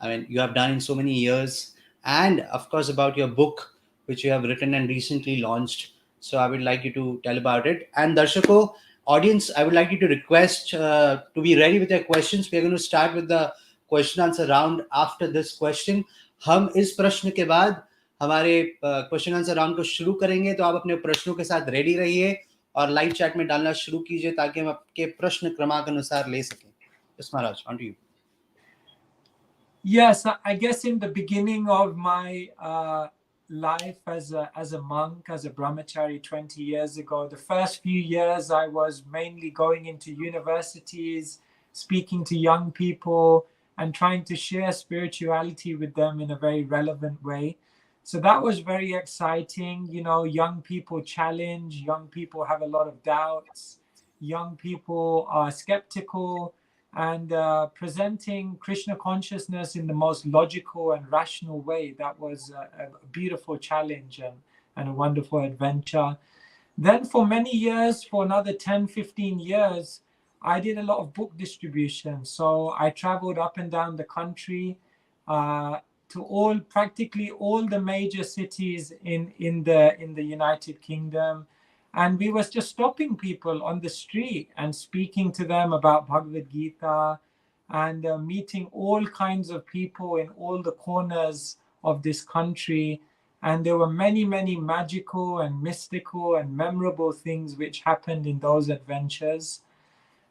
I mean, you have done in so many years, and of course about your book, which you have written and recently launched. So I would like you to tell about it. And Darshako, audience, I would like you to request to be ready with your questions. We are going to start with the question answer round after this question. हम इस प्रश्न के बाद हमारे question answer round को शुरू करेंगे, तो आप अपने प्रश्नों के साथ रेडी रहिए और लाइव चैट में डालना शुरू कीजिए ताकि हम आपके प्रश्न क्रमांक अनुसार ले सकें. Yes, Maharaj, on to you. Yes, I guess in the beginning of my life as a monk, as a brahmachari 20 years ago, the first few years I was mainly going into universities, speaking to young people and trying to share spirituality with them in a very relevant way. So that was very exciting. You know, young people challenge, young people have a lot of doubts, young people are skeptical, and presenting Krishna consciousness in the most logical and rational way. That was a beautiful challenge and a wonderful adventure. Then for many years, for another 10, 15 years, I did a lot of book distribution. So I traveled up and down the country to practically all the major cities in the United Kingdom. And we was just stopping people on the street and speaking to them about Bhagavad Gita and meeting all kinds of people in all the corners of this country. And there were many, many magical and mystical and memorable things which happened in those adventures.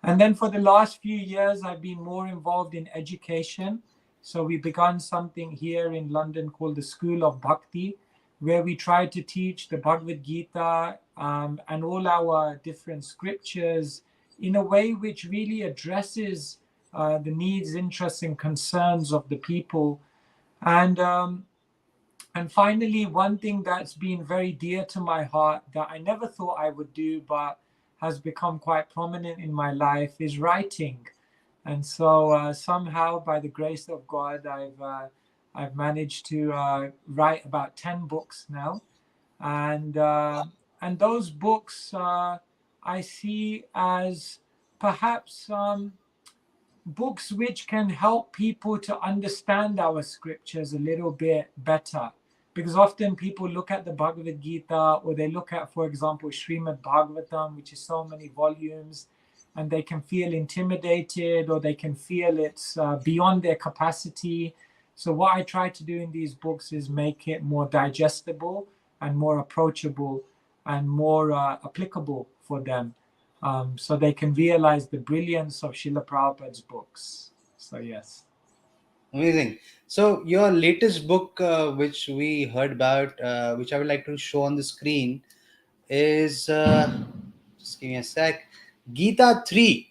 And then for the last few years, I've been more involved in education. So we began something here in London called the School of Bhakti, where we try to teach the Bhagavad Gita and all our different scriptures in a way which really addresses the needs, interests, and concerns of the people. And finally, one thing that's been very dear to my heart that I never thought I would do, but has become quite prominent in my life, is writing. And so somehow, by the grace of God, I've managed to write about 10 books now, and those books I see as perhaps books which can help people to understand our scriptures a little bit better. Because often people look at the Bhagavad Gita, or they look at, for example, Srimad Bhagavatam, which is so many volumes, and they can feel intimidated, or they can feel it's beyond their capacity. So what I try to do in these books is make it more digestible and more approachable and more applicable for them, so they can realize the brilliance of Srila Prabhupada's books. So yes. Amazing. So your latest book, which we heard about, which I would like to show on the screen, is just give me a sec. Gita 3.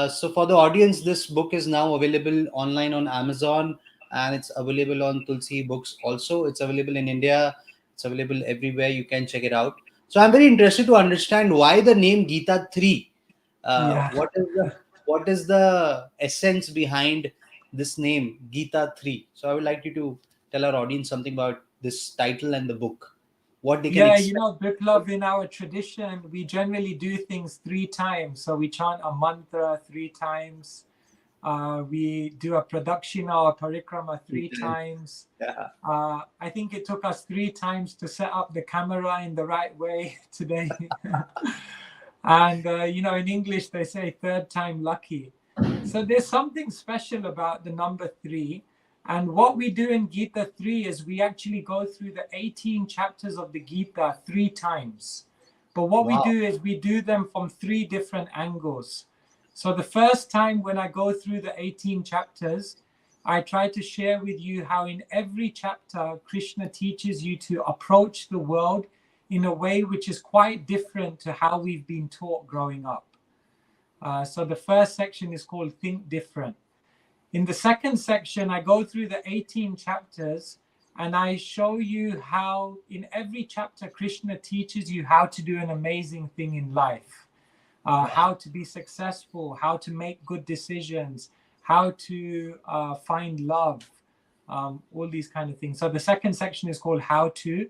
So for the audience, this book is now available online on Amazon, and it's available on Tulsi Books also. It's available in India. It's available everywhere. You can check it out. So I'm very interested to understand why the name Gita 3. Yeah. What is the essence behind this name Gita 3? So I would like you to tell our audience something about this title and the book. What they can Yeah, expect. Biplav, in our tradition, we generally do things 3 times. So we chant a mantra 3 times. We do a pradakshina or parikrama 3 times. Yeah. I think it took us 3 times to set up the camera in the right way today. And, in English, they say 3rd time lucky. So there's something special about the number 3. And what we do in Gita 3 is we actually go through the 18 chapters of the Gita 3 times. But what we do is we do them from 3 different angles. So the first time when I go through the 18 chapters, I try to share with you how in every chapter, Krishna teaches you to approach the world in a way which is quite different to how we've been taught growing up. So the first section is called Think Different. In the second section, I go through the 18 chapters and I show you how in every chapter, Krishna teaches you how to do an amazing thing in life, how to be successful, how to make good decisions, how to find love, all these kind of things. So the second section is called How To.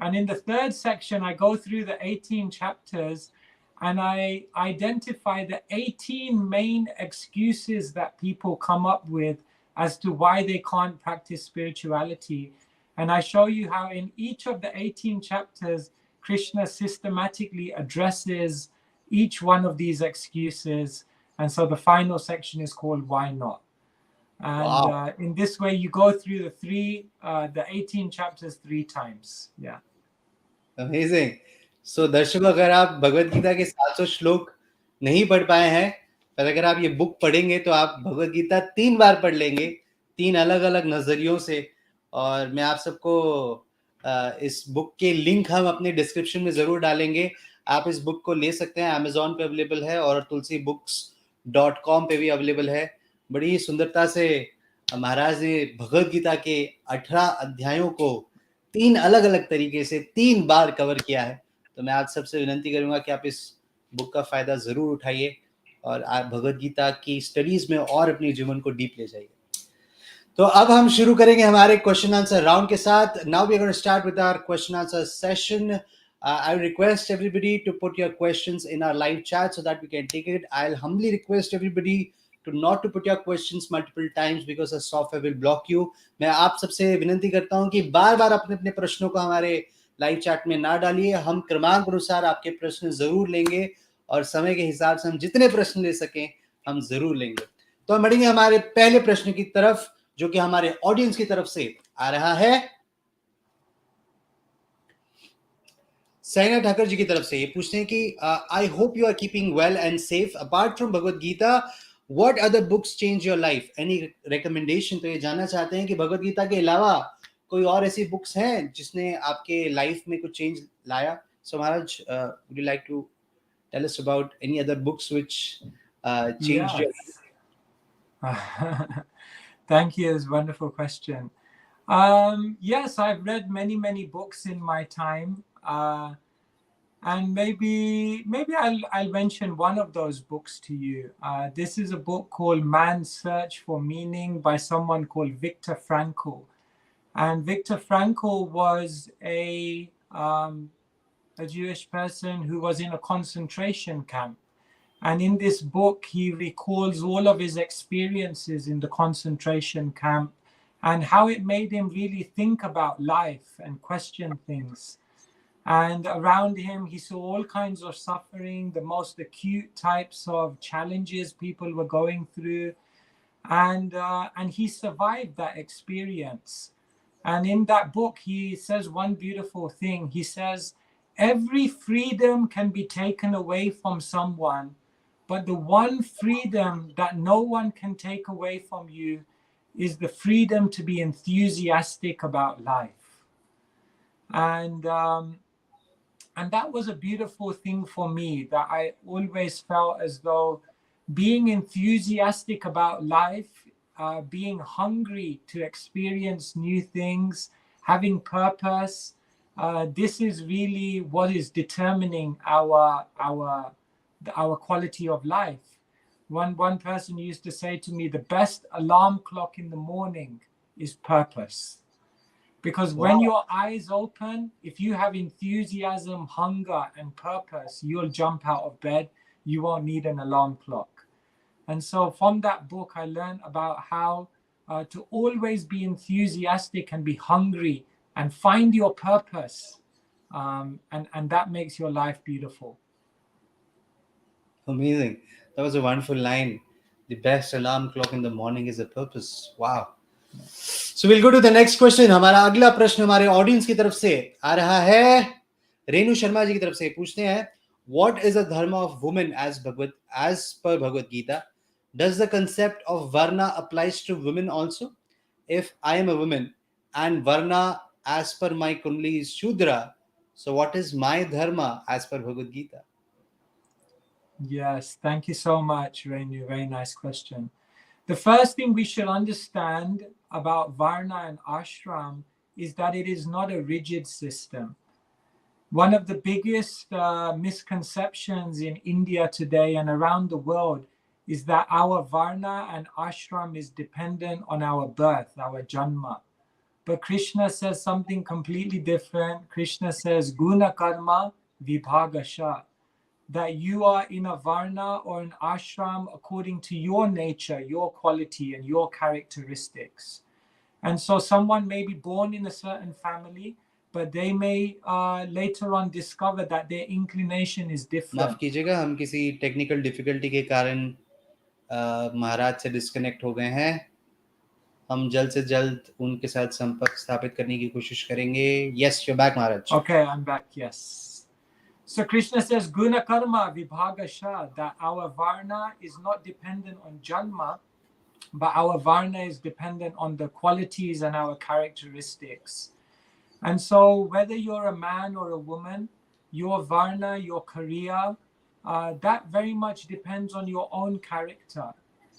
And in the third section, I go through the 18 chapters and I identify the 18 main excuses that people come up with as to why they can't practice spirituality. And I show you how in each of the 18 chapters, Krishna systematically addresses each one of these excuses. And so the final section is called Why Not? And in this way, you go through the 18 chapters 3 times. Yeah. Amazing. So दर्शकों, अगर आप भगवत गीता के 700 श्लोक नहीं पढ़ पाए हैं, पर अगर आप ये बुक पढ़ेंगे तो आप भगवत गीता 3 बार पढ़ लेंगे, 3 अलग-अलग नजरियों से। और मैं आप सबको इस बुक के लिंक हम अपने डिस्क्रिप्शन में जरूर डालेंगे। आप इस बुक को ले सकते हैं, Amazon पे अवेलेबल है और tulsibooks.com पे भी अवेलेबल है। बड़ी सुंदरता से महाराज ने भगवत गीता के 18 अध्यायों को 3 अलग-अलग तरीके से 3 बार कवर किया है। तो मैं आप सबसे विनंती करूंगा कि आप इस बुक का फायदा जरूर उठाइए और आप भगवत गीता की स्टडीज में और अपने जीवन को डीप ले जाइए। तो अब हम शुरू करेंगे हमारे क्वेश्चन आंसर राउंड के साथ। Now we are going to start with our question answer session. I request everybody to put your questions in our live chat so that we can take it. I'll humbly request everybody to not to put your questions multiple times because the software will block you. मैं आप सबसे विनंती करता हूं कि बार-बार अपने प्रश्नों को हमारे लाइव चैट में ना डालिए। हम क्रमांक अनुसार आपके प्रश्न जरूर लेंगे और समय के हिसाब से हम जितने प्रश्न ले सकें हम जरूर लेंगे। तो हम बढ़ेंगे हमारे पहले प्रश्न की तरफ, जो कि हमारे ऑडियंस की तरफ से आ रहा है। सैना ठाकर जी की तरफ से ये पूछते हैं कि I hope you are keeping well and safe. Apart from Bhagavad Gita, what other books change your life? Any recommendation? तो ये जानना चाहते हैं कि भगवत गीता के अलावा कोई और ऐसी बुक्स हैं जिसने आपके लाइफ में कुछ चेंज लाया? So Maharaj, would you like to tell us about any other books which changed your life? Thank you. It's a wonderful question. Yes, I've read many books in my time. And maybe I'll mention one of those books to you. This is a book called Man's Search for Meaning by someone called Viktor Frankl. And Viktor Frankl was a Jewish person who was in a concentration camp. And in this book, he recalls all of his experiences in the concentration camp and how it made him really think about life and question things. And around him, he saw all kinds of suffering, the most acute types of challenges people were going through. And he survived that experience. And in that book, he says one beautiful thing. He says, every freedom can be taken away from someone, but the one freedom that no one can take away from you is the freedom to be enthusiastic about life. And that was a beautiful thing for me, that I always felt as though being enthusiastic about life, being hungry to experience new things, having purpose, this is really what is determining our quality of life. One person used to say to me, the best alarm clock in the morning is purpose. Because when your eyes open, if you have enthusiasm, hunger, and purpose, you'll jump out of bed. You won't need an alarm clock. And so from that book, I learned about how to always be enthusiastic and be hungry and find your purpose. And that makes your life beautiful. Amazing. That was a wonderful line. The best alarm clock in the morning is a purpose. Wow. So we'll go to the next question. हमारा अगला प्रश्न हमारे audience की तरफ से आ रहा है, रेणु शर्मा जी की तरफ से पूछते हैं, what is the dharma of women as per Bhagavad Gita? Does the concept of varna applies to women also? If I am a woman and varna as per my kundali is Shudra, so what is my dharma as per Bhagavad Gita? Yes, thank you so much, Renu. Very nice question. The first thing we should understand about Varna and Ashram is that it is not a rigid system. One of the biggest misconceptions in India today and around the world is that our Varna and Ashram is dependent on our birth, our Janma. But Krishna says something completely different. Krishna says, Guna Karma Vibhagasha, that you are in a Varna or an Ashram according to your nature, your quality, and your characteristics. And so someone may be born in a certain family, but they may later on discover that their inclination is different. माफ कीजिएगा, हम किसी technical difficulty के कारण महाराज से disconnect हो गए हैं. हम जल्द से जल्द उनके साथ संपर्क स्थापित करने की कोशिश करेंगे. Yes, you're back, Maharaj. Okay, I'm back. Yes. So Krishna says, Guna Karma Vibhagasha, that our Varna is not dependent on Janma, but our Varna is dependent on the qualities and our characteristics. And so whether you're a man or a woman, your Varna, your career, that very much depends on your own character.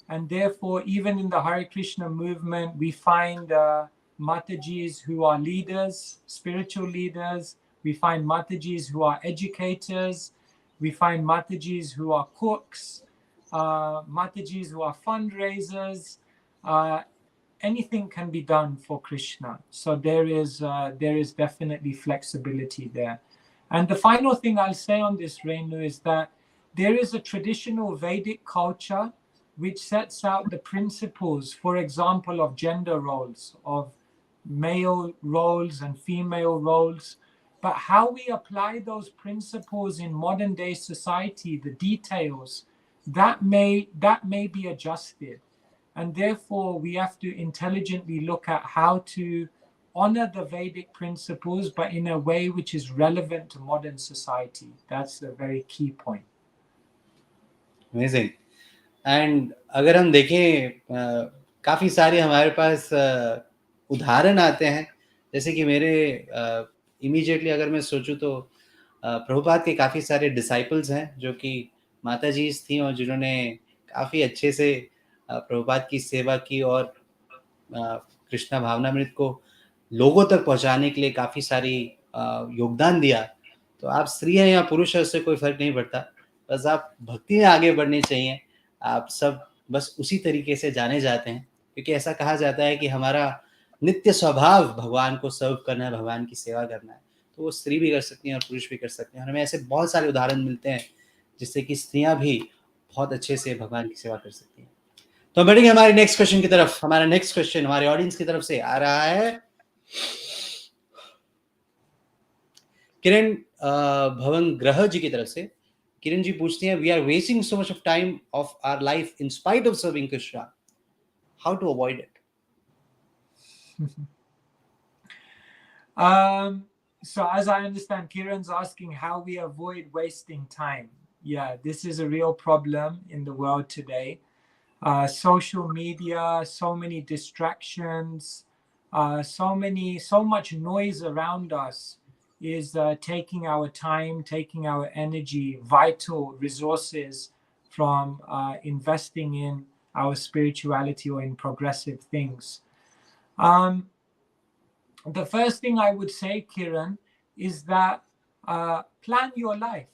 And therefore, even in the Hare Krishna movement, we find Matajis who are leaders, spiritual leaders. We find Matajis who are educators. We find Matajis who are cooks, Matajis who are fundraisers. Anything can be done for Krishna. So there is definitely flexibility there. And the final thing I'll say on this, Renu, is that there is a traditional Vedic culture which sets out the principles, for example, of gender roles, of male roles and female roles. But how we apply those principles in modern day society, the details, that may be adjusted. And therefore, we have to intelligently look at how to honor the Vedic principles, but in a way which is relevant to modern society. That's a very key point. Amazing. And अगर हम देखें, काफ़ी सारे हमारे पास उदाहरण आते हैं. जैसे कि मेरे इमीडिएटली अगर मैं सोचूं तो प्रभुपाद के काफ़ी सारे डिसाइपल्स हैं जो कि माता जी थी और जिन्होंने काफ़ी अच्छे से प्रभुपाद की सेवा की और कृष्णा भावनामृत को लोगों तक पहुंचाने के लिए काफ़ी सारी योगदान दिया. तो आप स्त्री हैं या पुरुष है उससे कोई फर्क नहीं पड़ता, बस आप भक्ति में आगे बढ़ने चाहिए। आप सब बस उसी तरीके से जाने जाते हैं, क्योंकि ऐसा कहा जाता है कि हमारा नित्य स्वभाव भगवान को सर्व करना है, भगवान की सेवा करना है। तो वो स्त्री भी कर सकती हैं और पुरुष भी कर सकते हैं, और हमें ऐसे बहुत सारे उदाहरण मिलते हैं जिससे कि स्त्रियां भी बहुत अच्छे से भगवान की सेवा कर सकती हैं। तो बढ़ेंगे हमारे नेक्स्ट क्वेश्चन की तरफ। हमारा नेक्स्ट क्वेश्चन हमारे ऑडियंस की तरफ से आ रहा है किरण भवन ग्रह जी की तरफ से। किरण जी पूछती हैं, we are wasting so much of time of our life in spite of serving Krishna, how to avoid it? So as I understand, Kiran's asking how we avoid wasting time. Yeah, this is a real problem in the world today. Social media, so many distractions, so much noise around us is taking our time, taking our energy, vital resources from investing in our spirituality or in progressive things. The first thing I would say, Kiran, is that plan your life.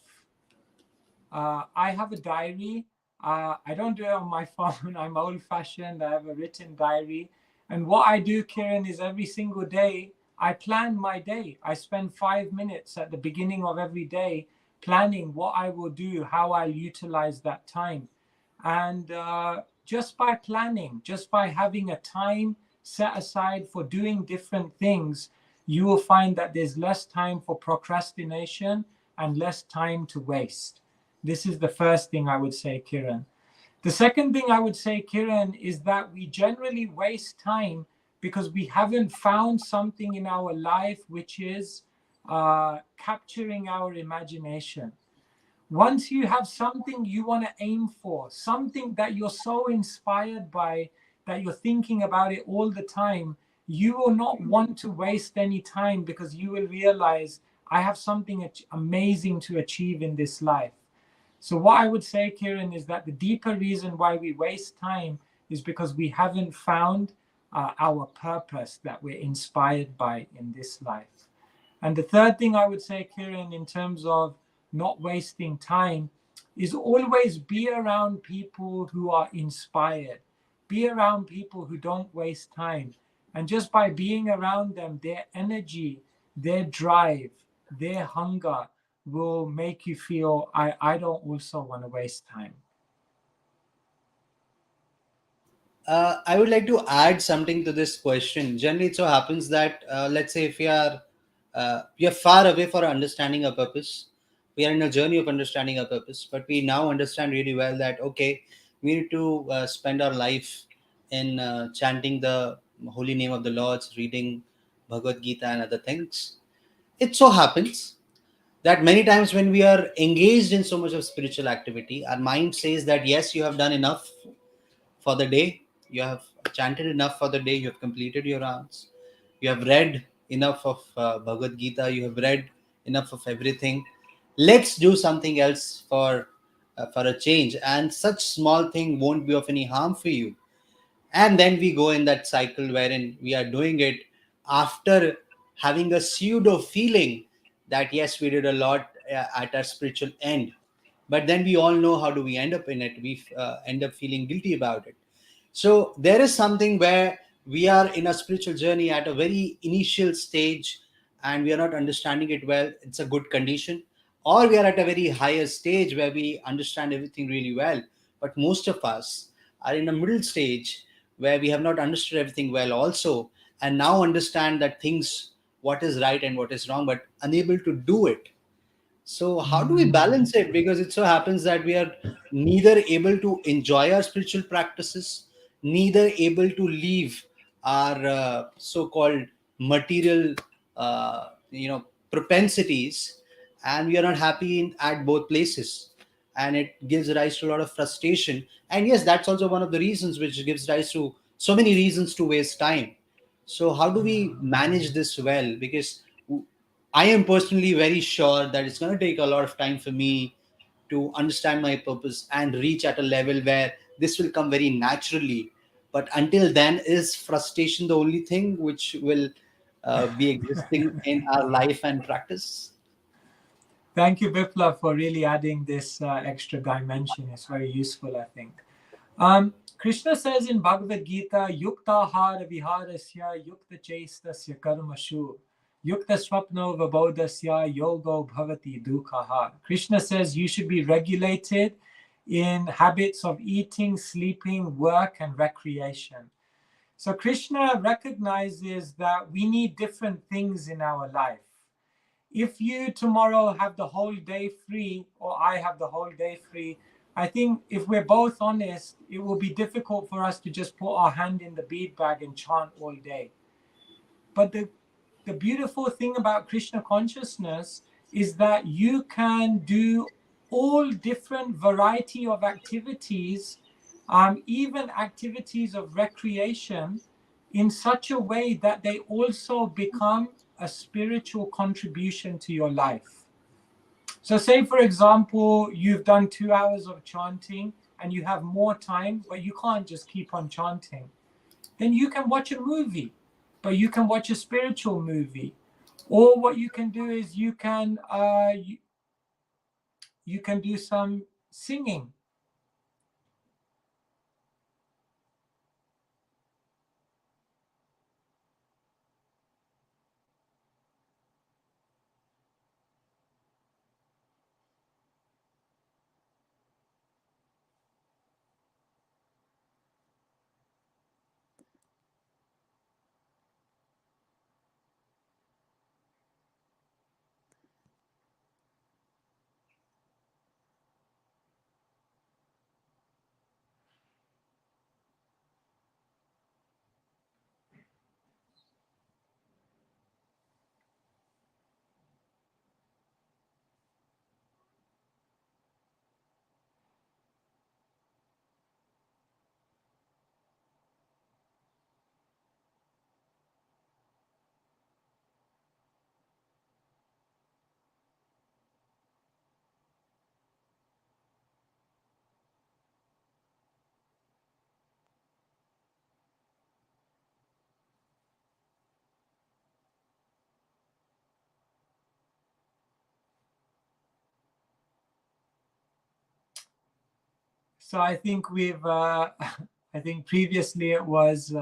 I have a diary. I don't do it on my phone. I'm old fashioned. I have a written diary. And what I do, Kiran, is every single day, I plan my day. I spend 5 minutes at the beginning of every day planning what I will do, how I'll utilize that time. And just by planning, just by having a time set aside for doing different things, you will find that there's less time for procrastination and less time to waste. This is the first thing I would say, Kiran. The second thing I would say, Kiran, is that we generally waste time because we haven't found something in our life which is capturing our imagination. Once you have something you want to aim for, something that you're so inspired by, that you're thinking about it all the time, you will not want to waste any time, because you will realize, I have something amazing to achieve in this life. So what I would say, Kiran, is that the deeper reason why we waste time is because we haven't found our purpose that we're inspired by in this life. And the third thing I would say, Kiran, in terms of not wasting time, is always be around people who are inspired. Be around people who don't waste time. And just by being around them, their energy, their drive, their hunger will make you feel, I don't also want to waste time. I would like to add something to this question. Generally, it so happens that let's say if we are far away for understanding our purpose, we are in a journey of understanding our purpose, but we now understand really well that okay, we need to spend our life in chanting the holy name of the Lord, reading Bhagavad Gita and other things. It so happens that many times when we are engaged in so much of spiritual activity, our mind says that yes, you have done enough for the day, you have chanted enough for the day, you have completed your rounds, you have read enough of Bhagavad Gita, you have read enough of everything. Let's do something else for a change, and such small thing won't be of any harm for you. And then we go in that cycle wherein we are doing it after having a pseudo feeling that yes, we did a lot at our spiritual end, but then we all know how do we end up in it. We end up feeling guilty about it. So there is something where we are in a spiritual journey at a very initial stage and we are not understanding it well. It's a good condition. Or we are at a very higher stage where we understand everything really well. But most of us are in a middle stage where we have not understood everything well also, and now understand that things, what is right and what is wrong, but unable to do it. So how do we balance it? Because it so happens that we are neither able to enjoy our spiritual practices, neither able to leave our so-called material, propensities, and we are not happy at both places, and it gives rise to a lot of frustration. And yes, that's also one of the reasons which gives rise to so many reasons to waste time. So how do we manage this well? Because I am personally very sure that it's going to take a lot of time for me to understand my purpose and reach at a level where this will come very naturally. But until then, is frustration the only thing which will be existing in our life and practice? Thank you, Biplav, for really adding this extra dimension. It's very useful, I think. Krishna says in Bhagavad Gita, Yukta hara viharasya yukta chestasya karmashu yukta swapno vabodhasya yogo bhavati dukhaha. Krishna says you should be regulated in habits of eating, sleeping, work, and recreation. So Krishna recognizes that we need different things in our life. If you tomorrow have the whole day free, or I have the whole day free, I think if we're both honest, it will be difficult for us to just put our hand in the bead bag and chant all day. But the beautiful thing about Krishna consciousness is that you can do all different variety of activities, even activities of recreation, in such a way that they also become a spiritual contribution to your life. So say, for example, you've done 2 hours of chanting and you have more time, but you can't just keep on chanting. Then you can watch a movie, but you can watch a spiritual movie. Or what you can do is you can do some singing. So I think I think previously it was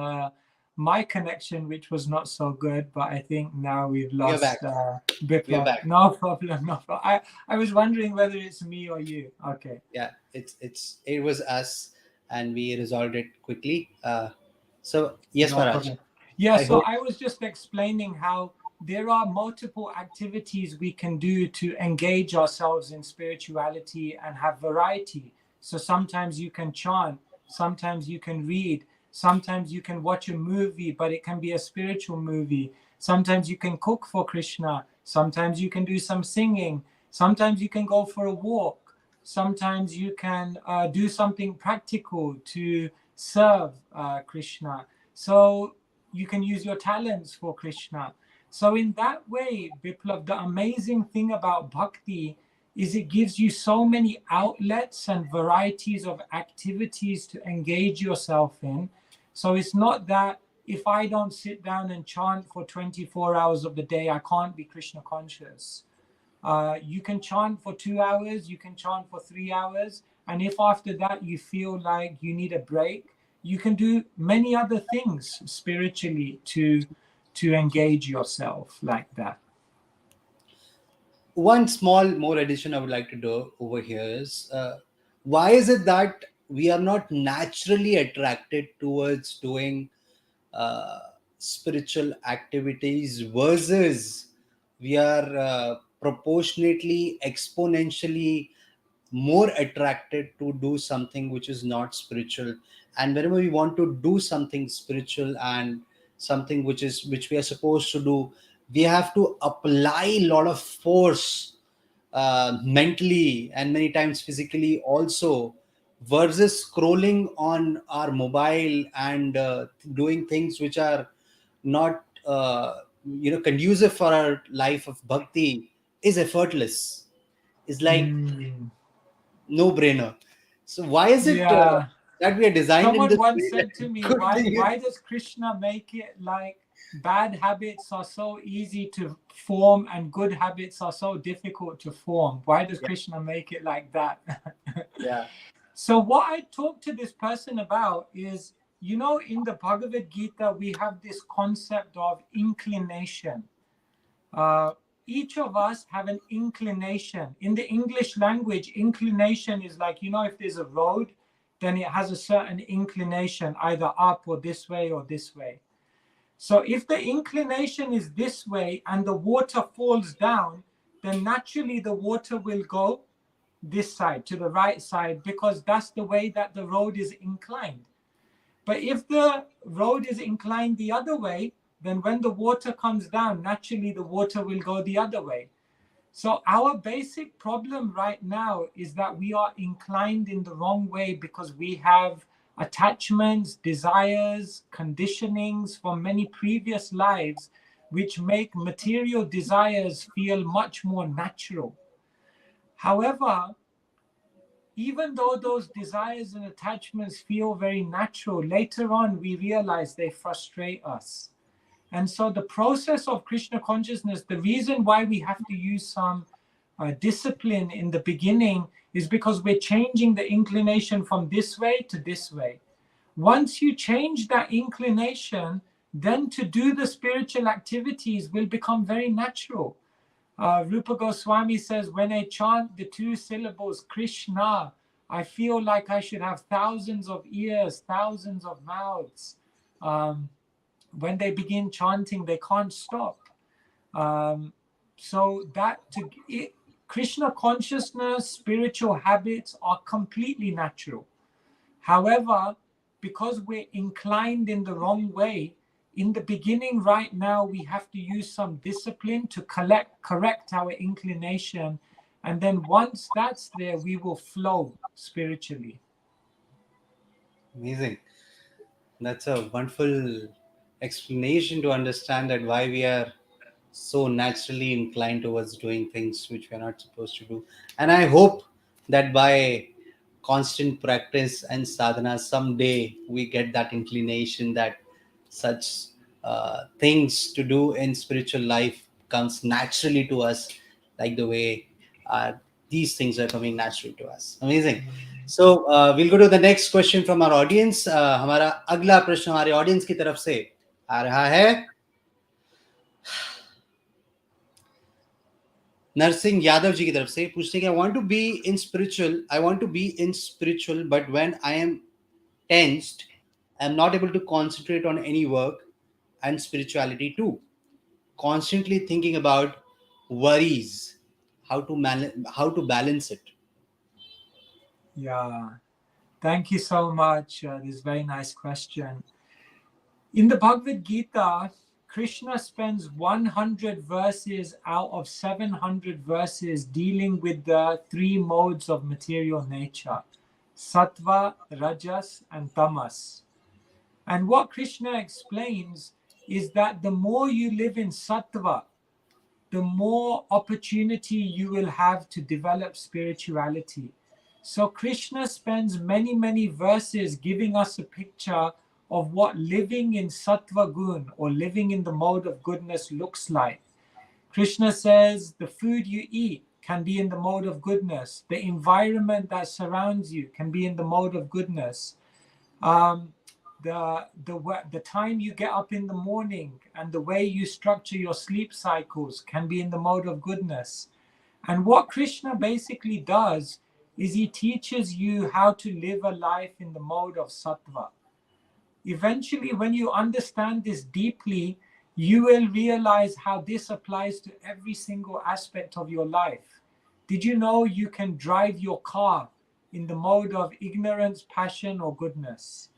my connection, which was not so good, but I think now we've You're lost back. We're Biplav. back. No problem, no problem. I was wondering whether it's me or you. Okay. Yeah, it was us, and we resolved it quickly. So yes, No Maharaj. problem. Yeah, I so hope. I was just explaining how there are multiple activities we can do to engage ourselves in spirituality and have variety. So sometimes you can chant, sometimes you can read, sometimes you can watch a movie, but it can be a spiritual movie. Sometimes you can cook for Krishna, sometimes you can do some singing, sometimes you can go for a walk, sometimes you can do something practical to serve Krishna. So you can use your talents for Krishna. So in that way, Biplav, the amazing thing about bhakti is it gives you so many outlets and varieties of activities to engage yourself in. So it's not that if I don't sit down and chant for 24 hours of the day, I can't be Krishna conscious. You can chant for 2 hours, you can chant for 3 hours, and if after that you feel like you need a break, you can do many other things spiritually to engage yourself like that. One small more addition I would like to do over here is why is it that we are not naturally attracted towards doing uh, spiritual activities versus we are proportionately, exponentially more attracted to do something which is not spiritual. And whenever we want to do something spiritual and something which we are supposed to do, we have to apply a lot of force, mentally and many times physically also, versus scrolling on our mobile and doing things which are not conducive for our life of bhakti is effortless. It's like no brainer. So why is it Yeah. that we are designed in Someone this once way? said to me, Good thing is, why does Krishna make it like bad habits are so easy to form and good habits are so difficult to form? Why does Krishna make it like that? Yeah. So what I talked to this person about is, you know, in the Bhagavad Gita, we have this concept of inclination. Each of us have an inclination. In the English language, inclination is like, you know, if there's a road, then it has a certain inclination, either up or this way or this way. So if the inclination is this way and the water falls down, then naturally the water will go this side, to the right side, because that's the way that the road is inclined. But if the road is inclined the other way, then when the water comes down, naturally the water will go the other way. So our basic problem right now is that we are inclined in the wrong way because we have attachments, desires, conditionings from many previous lives, which make material desires feel much more natural. However, even though those desires and attachments feel very natural, later on we realize they frustrate us. And so the process of Krishna consciousness, the reason why we have to use some discipline in the beginning is because we're changing the inclination from this way to this way. Once you change that inclination, then to do the spiritual activities will become very natural. Rupa Goswami says, when I chant the two syllables Krishna, I feel like I should have thousands of ears, thousands of mouths. When they begin chanting, they can't stop. So Krishna consciousness, spiritual habits are completely natural. However, because we're inclined in the wrong way, in the beginning right now, we have to use some discipline to correct our inclination. And then once that's there, we will flow spiritually. Amazing. That's a wonderful explanation to understand that why we are so naturally inclined towards doing things which we are not supposed to do. And I hope that by constant practice and sadhana, someday we get that inclination that such things to do in spiritual life comes naturally to us, like the way these things are coming naturally to us. Amazing. So we'll go to the next question from our audience. हमारा अगला प्रश्न हमारे audience की तरफ से आ रहा है नरसिंह यादव जी की तरफ से, पूछते हैं कि I want to be in spiritual, but when I am tensed, I'm not able to concentrate on any work, and spirituality too. Constantly thinking about worries, how to balance it. Yeah, thank you so much. This is a very nice question. In the Bhagavad Gita, Krishna spends 100 verses out of 700 verses dealing with the three modes of material nature, sattva, rajas, and tamas. And what Krishna explains is that the more you live in sattva, the more opportunity you will have to develop spirituality. So Krishna spends many, many verses giving us a picture of what living in sattva gun, or living in the mode of goodness, looks like. Krishna says the food you eat can be in the mode of goodness. The environment that surrounds you can be in the mode of goodness. The time you get up in the morning and the way you structure your sleep cycles can be in the mode of goodness. And what Krishna basically does is he teaches you how to live a life in the mode of sattva. Eventually, when you understand this deeply, you will realize how this applies to every single aspect of your life. Did you know you can drive your car in the mode of ignorance, passion, or goodness?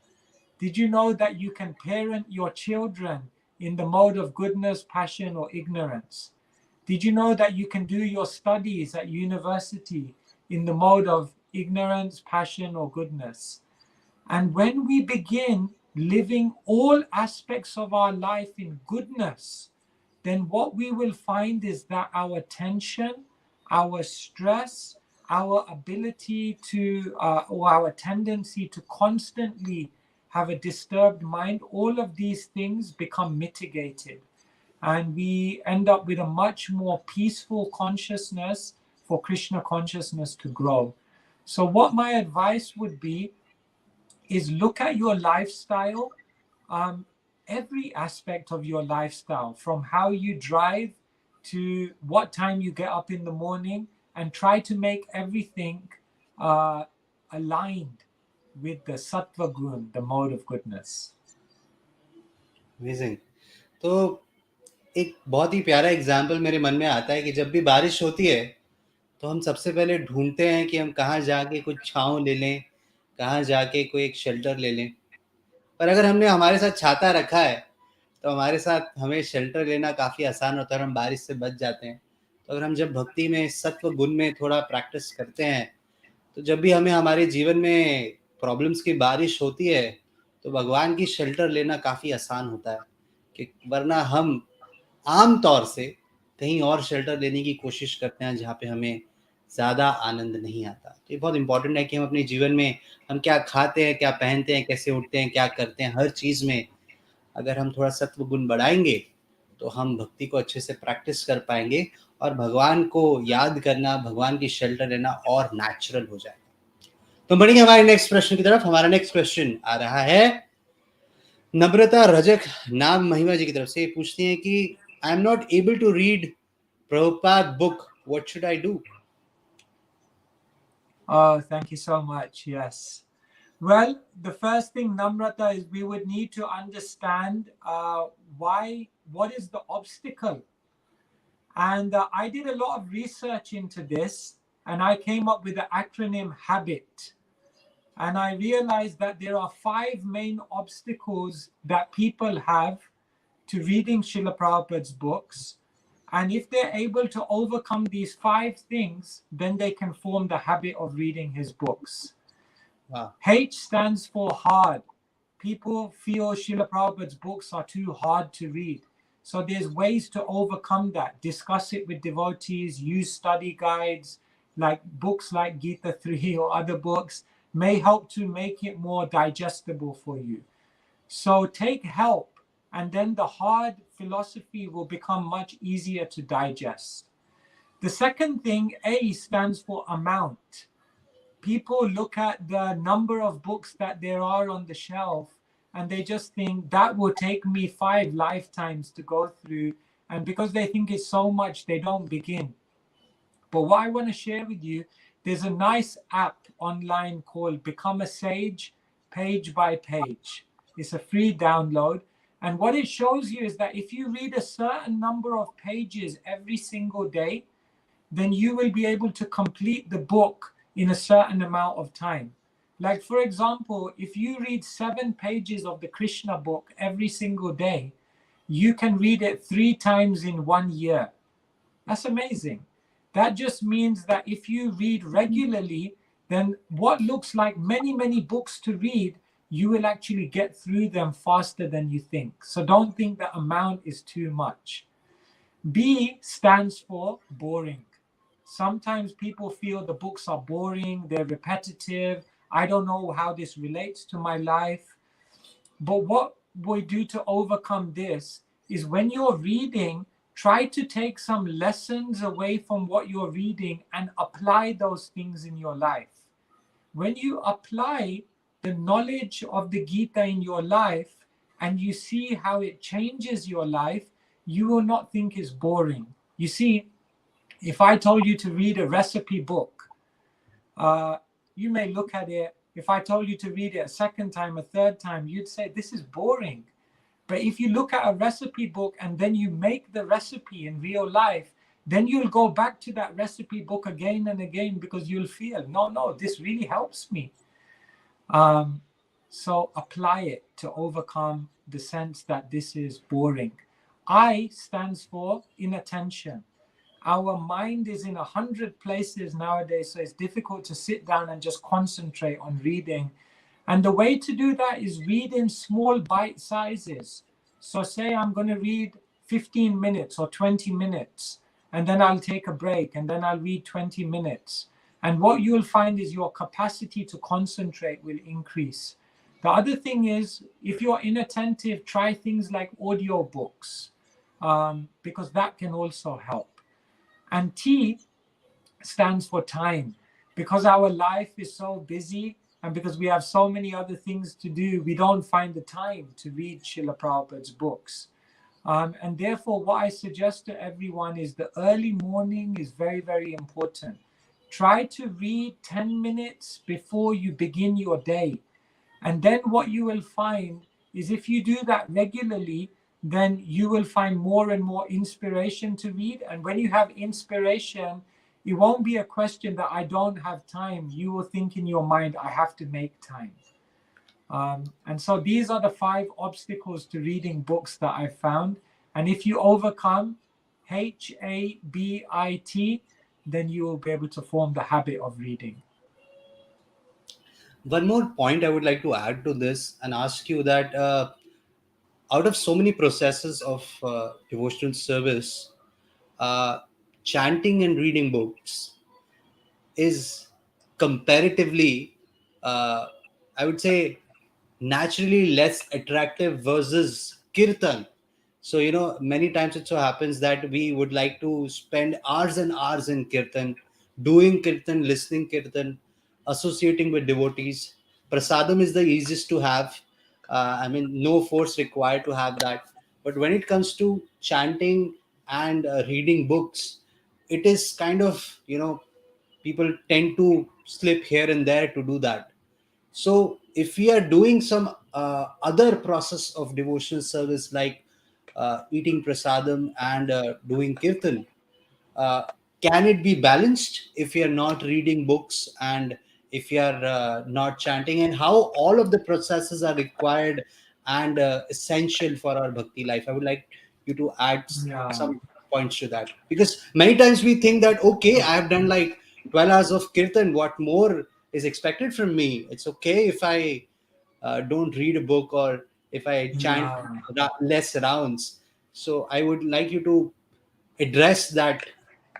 Did you know that you can parent your children in the mode of goodness, passion, or ignorance? Did you know that you can do your studies at university in the mode of ignorance, passion, or goodness? And when we begin living all aspects of our life in goodness, then what we will find is that our tension, our stress, our ability to, or our tendency to constantly have a disturbed mind, all of these things become mitigated. And we end up with a much more peaceful consciousness for Krishna consciousness to grow. So what my advice would be is look at your lifestyle, every aspect of your lifestyle, from how you drive to what time you get up in the morning, and try to make everything aligned with the sattva gun, the mode of goodness. Amazing. तो एक बहुत ही प्यारा example मेरे मन में आता है कि जब भी बारिश होती है तो हम सबसे पहले ढूंढते हैं कि हम कहाँ जाके कुछ छांव ले लें, कहाँ जाके कोई एक शेल्टर ले लें। पर अगर हमने हमारे साथ छाता रखा है तो हमारे साथ हमें शेल्टर लेना काफ़ी आसान होता है और हम बारिश से बच जाते हैं। तो अगर हम जब भक्ति में सत्व गुण में थोड़ा प्रैक्टिस करते हैं तो जब भी हमें हमारे जीवन में प्रॉब्लम्स की बारिश होती है तो भगवान की शेल्टर लेना काफ़ी आसान होता है, कि वरना हम आम तौर से कहीं और शेल्टर लेने की कोशिश करते हैं जहाँ पे हमें ज़्यादा आनंद नहीं आता। तो ये बहुत इम्पोर्टेंट है कि हम अपने जीवन में हम क्या खाते हैं, क्या पहनते हैं, कैसे उठते हैं, क्या करते हैं, हर चीज़ में अगर हम थोड़ा सत्व गुण बढ़ाएंगे तो हम भक्ति को अच्छे से प्रैक्टिस कर पाएंगे और भगवान को याद करना, भगवान की शेल्टर लेना और नेचुरल हो जाएगा। तो बढ़ेंगे हमारे नेक्स्ट प्रश्न की तरफ। हमारा नेक्स्ट क्वेश्चन आ रहा है नम्रता रजक नाम महिमा जी की तरफ से। पूछती हैं कि I am not able to read Prabhupada book, what should I do? Oh, thank you so much. Yes. Well, the first thing, Namrata, is we would need to understand what is the obstacle. And I did a lot of research into this, and I came up with the acronym HABIT. And I realized that there are 5 main obstacles that people have to reading Srila Prabhupada's books. And if they're able to overcome these 5 things, then they can form the habit of reading his books. Wow. H stands for hard. People feel Srila Prabhupada's books are too hard to read. So there's ways to overcome that. Discuss it with devotees, use study guides, like books like Gita 3 or other books may help to make it more digestible for you. So take help, and then the hard philosophy will become much easier to digest. The second thing, A, stands for amount. People look at the number of books that there are on the shelf and they just think that will take me 5 lifetimes to go through. And because they think it's so much, they don't begin. But what I want to share with you, there's a nice app online called Become a Sage, page by page. It's a free download. And what it shows you is that if you read a certain number of pages every single day, then you will be able to complete the book in a certain amount of time. Like, for example, if you read 7 pages of the Krishna book every single day, you can read it 3 times in 1 year. That's amazing. That just means that if you read regularly, then what looks like many, many books to read, you will actually get through them faster than you think. So don't think the amount is too much. B stands for boring. Sometimes people feel the books are boring, they're repetitive. I don't know how this relates to my life. But what we do to overcome this is when you're reading, try to take some lessons away from what you're reading and apply those things in your life. When you apply the knowledge of the Gita in your life and you see how it changes your life, you will not think it's boring. You see, if I told you to read a recipe book, you may look at it. If I told you to read it a second time, a third time, you'd say, this is boring. But if you look at a recipe book and then you make the recipe in real life, then you'll go back to that recipe book again and again because you'll feel, no, this really helps me. So apply it to overcome the sense that this is boring. I stands for inattention. Our mind is in 100 places nowadays, so it's difficult to sit down and just concentrate on reading. And the way to do that is read in small bite sizes. So say I'm going to read 15 minutes or 20 minutes, and then I'll take a break, and then I'll read 20 minutes. And what you'll find is your capacity to concentrate will increase. The other thing is, if you're inattentive, try things like audio books, because that can also help. And T stands for time. Because our life is so busy and because we have so many other things to do, we don't find the time to read Srila Prabhupada's books. And therefore, what I suggest to everyone is the early morning is very, very important. Try to read 10 minutes before you begin your day. And then what you will find is if you do that regularly, then you will find more and more inspiration to read. And when you have inspiration, it won't be a question that I don't have time. You will think in your mind, I have to make time. And so these are the 5 obstacles to reading books that I found. And if you overcome HABIT, then you will be able to form the habit of reading. One more point I would like to add to this and ask you that out of so many processes of devotional service, chanting and reading books is comparatively, I would say, naturally less attractive versus kirtan. So, many times it so happens that we would like to spend hours and hours in kirtan, doing kirtan, listening kirtan, associating with devotees. Prasadam is the easiest to have. I mean, no force required to have that. But when it comes to chanting and reading books, it is kind of, people tend to slip here and there to do that. So if we are doing some other process of devotional service like eating prasadam and doing kirtan, uh, can it be balanced if we are not reading books and if we are not chanting, and how all of the processes are required and essential for our bhakti life? I would like you to add some points to that, because many times we think that, okay, I have done like 12 hours of kirtan, what more is expected from me? It's okay if I don't read a book or if I chant less rounds. So I would like you to address that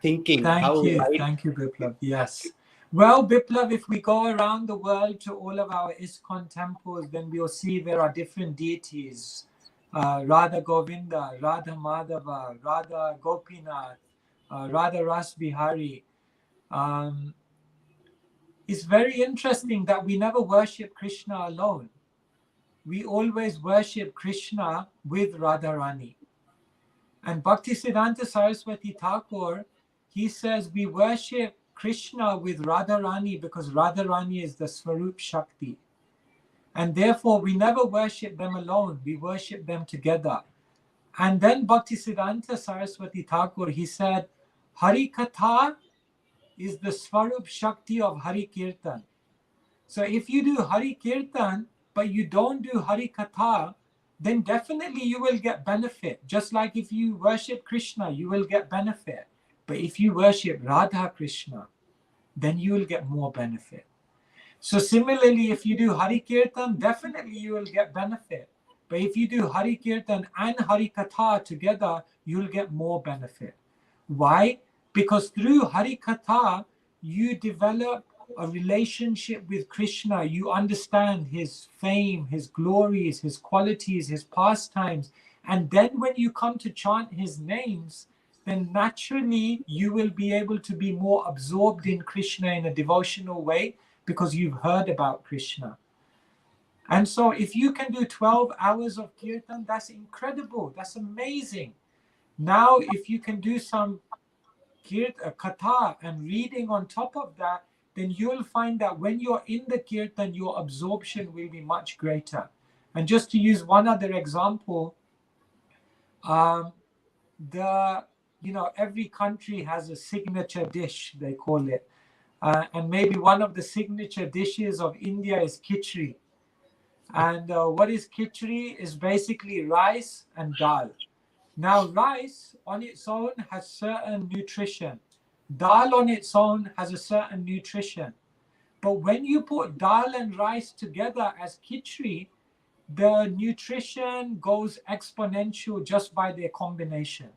thinking. Thank How you, right? Biplav. Yes. Well, Biplav, if we go around the world to all of our ISKCON temples, then we'll see there are different deities. Radha Govinda, Radha Madhava, Radha Gopinath, Radha Ras Bihari. It's very interesting that we never worship Krishna alone. We always worship Krishna with Radharani. And Bhaktisiddhanta Saraswati Thakur, he says we worship Krishna with Radharani because Radharani is the Swarup Shakti. And therefore we never worship them alone, we worship them together. And then Bhaktisiddhanta Saraswati Thakur, he said, Hari Katha is the Swarup Shakti of Hari Kirtan. So if you do Hari Kirtan, but you don't do Hari Katha, then definitely you will get benefit. Just like if you worship Krishna, you will get benefit. But if you worship Radha Krishna, then you will get more benefit. So similarly, if you do Hari Kirtan, definitely you will get benefit. But if you do Hari Kirtan and Hari Katha together, you'll get more benefit. Why? Because through Hari Katha, you develop a relationship with Krishna. You understand his fame, his glories, his qualities, his pastimes. And then when you come to chant his names, then naturally you will be able to be more absorbed in Krishna in a devotional way because you've heard about Krishna. And so if you can do 12 hours of kirtan, that's incredible. That's amazing. Now, if you can do some katha and reading on top of that, then you'll find that when you're in the kirtan, your absorption will be much greater. And just to use one other example, every country has a signature dish, they call it. And maybe one of the signature dishes of India is khichdi. And what is khichdi? Is basically rice and dal. Now, rice on its own has certain nutrition. Dal on its own has a certain nutrition. But when you put dal and rice together as khichdi, the nutrition goes exponential just by their combination.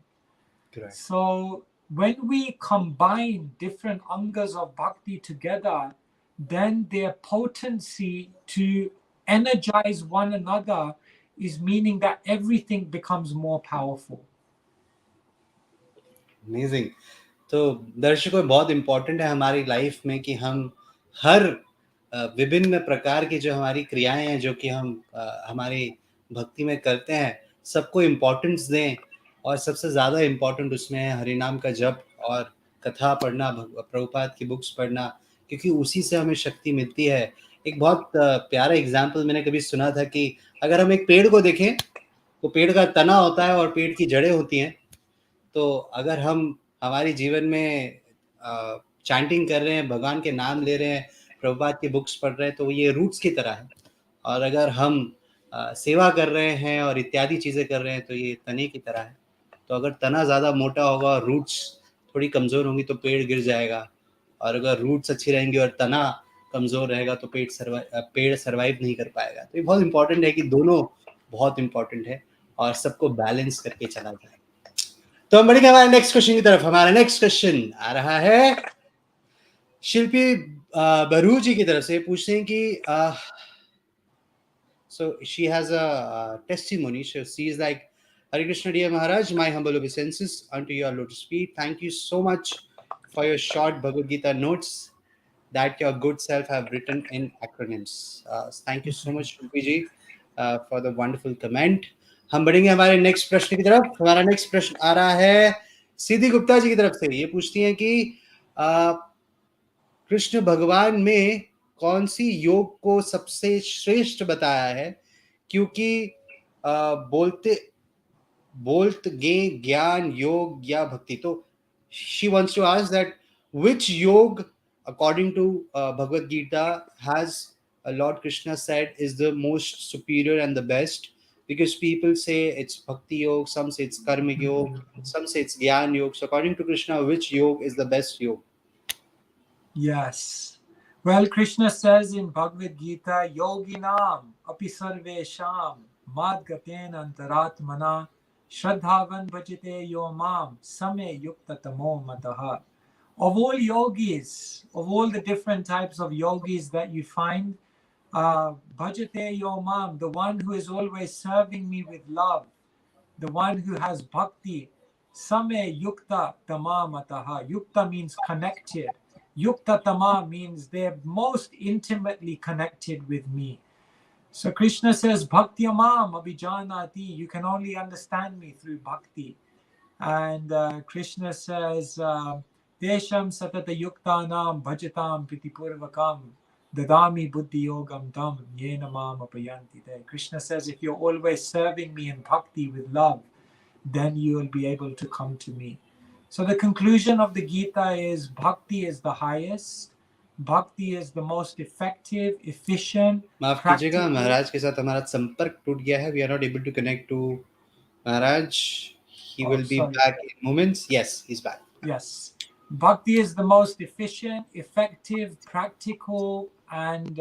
Correct. So when we combine different angas of bhakti together, then their potency to energize one another is meaning that everything becomes more powerful. Amazing. तो दर्शकों, बहुत important है हमारी life में कि हम हर विभिन्न प्रकार की जो हमारी क्रियाएं हैं, जो कि हम हमारी भक्ति में करते हैं, सबको इम्पोर्टेंस दें। और सबसे ज़्यादा इम्पोर्टेंट उसमें है हरिनाम का जप और कथा पढ़ना, प्रभुपाद की बुक्स पढ़ना, क्योंकि उसी से हमें शक्ति मिलती है। एक बहुत प्यारा एग्जाम्पल मैंने कभी सुना था कि अगर हम एक पेड़ को देखें तो पेड़ का तना होता है और पेड़ की जड़ें होती हैं। तो अगर हम हमारे जीवन में चैंटिंग कर रहे हैं, भगवान के नाम ले रहे हैं, प्रभुपाद की बुक्स पढ़ रहे हैं, तो ये रूट्स की तरह है। और अगर हम सेवा कर रहे हैं और इत्यादि चीज़ें कर रहे हैं तो ये तने की तरह है। तो अगर तना ज़्यादा मोटा होगा और रूट्स थोड़ी कमज़ोर होंगी तो पेड़ गिर जाएगा, और अगर रूट्स अच्छी रहेंगी और तना कमज़ोर रहेगा तो पेड़ सर्वाइव नहीं कर पाएगा। तो ये बहुत इंपॉर्टेंट है कि दोनों बहुत इंपॉर्टेंट है और सबको बैलेंस करके चला जाए। तो हम बढ़ेंगे हमारे नेक्स्ट क्वेश्चन की तरफ। हमारा नेक्स्ट क्वेश्चन आ रहा है शिल्पी बरू जी की तरफ से। पूछते हैं कि so she has a testimony. So she is like, Hare Krishna dear Maharaj, my humble obeisances unto your lotus feet. Thank you so much for your short Bhagavad Gita notes that your good self have written in acronyms. Thank you so much Shilpi ji for the wonderful comment. हम बढ़ेंगे हमारे next प्रश्न की तरफ। हमारा next प्रश्न आ रहा है सीधी गुप्ता जी की तरफ से। ये पूछती हैं कि कृष्ण भगवान में कौन सी योग को सबसे श्रेष्ठ बताया है, क्योंकि बोलते ज्ञान योग या भक्ति। तो she wants to ask that which yoga according to Bhagavad Gita has Lord Krishna said is the most superior and the best, because people say it's bhakti yoga, some say it's karma yoga, some say it's gyan yoga. So according to Krishna, which yoga is the best yoga? Yes. Well, Krishna says in Bhagavad Gita, Yoginam api sarvesham madgaten antaratmana shraddhavan bhajite yo mam same yukta tamo mataha. Of all yogis, of all the different types of yogis that you find, bhajate yo mam, the one who is always serving me with love, the one who has bhakti, same yukta tama mataha. Yukta means connected. Yukta tama means they're most intimately connected with me. So Krishna says, Bhakti amam abhijanati. You can only understand me through bhakti. And Krishna says, Desham satata yuktanam bhajatam pitipurvakam dadami buddhi yogam tam yena mam apayanti. Krishna says, if you're always serving me in bhakti with love, then you will be able to come to me. So the conclusion of the Gita is bhakti is the highest. Bhakti is the most effective, efficient. माफ कीजिएगा, महाराज के साथ हमारा संपर्क टूट गया है. We are not able to connect to Maharaj. He will be back in moments. Yes, he's back. Yes. Bhakti is the most efficient, effective, practical, and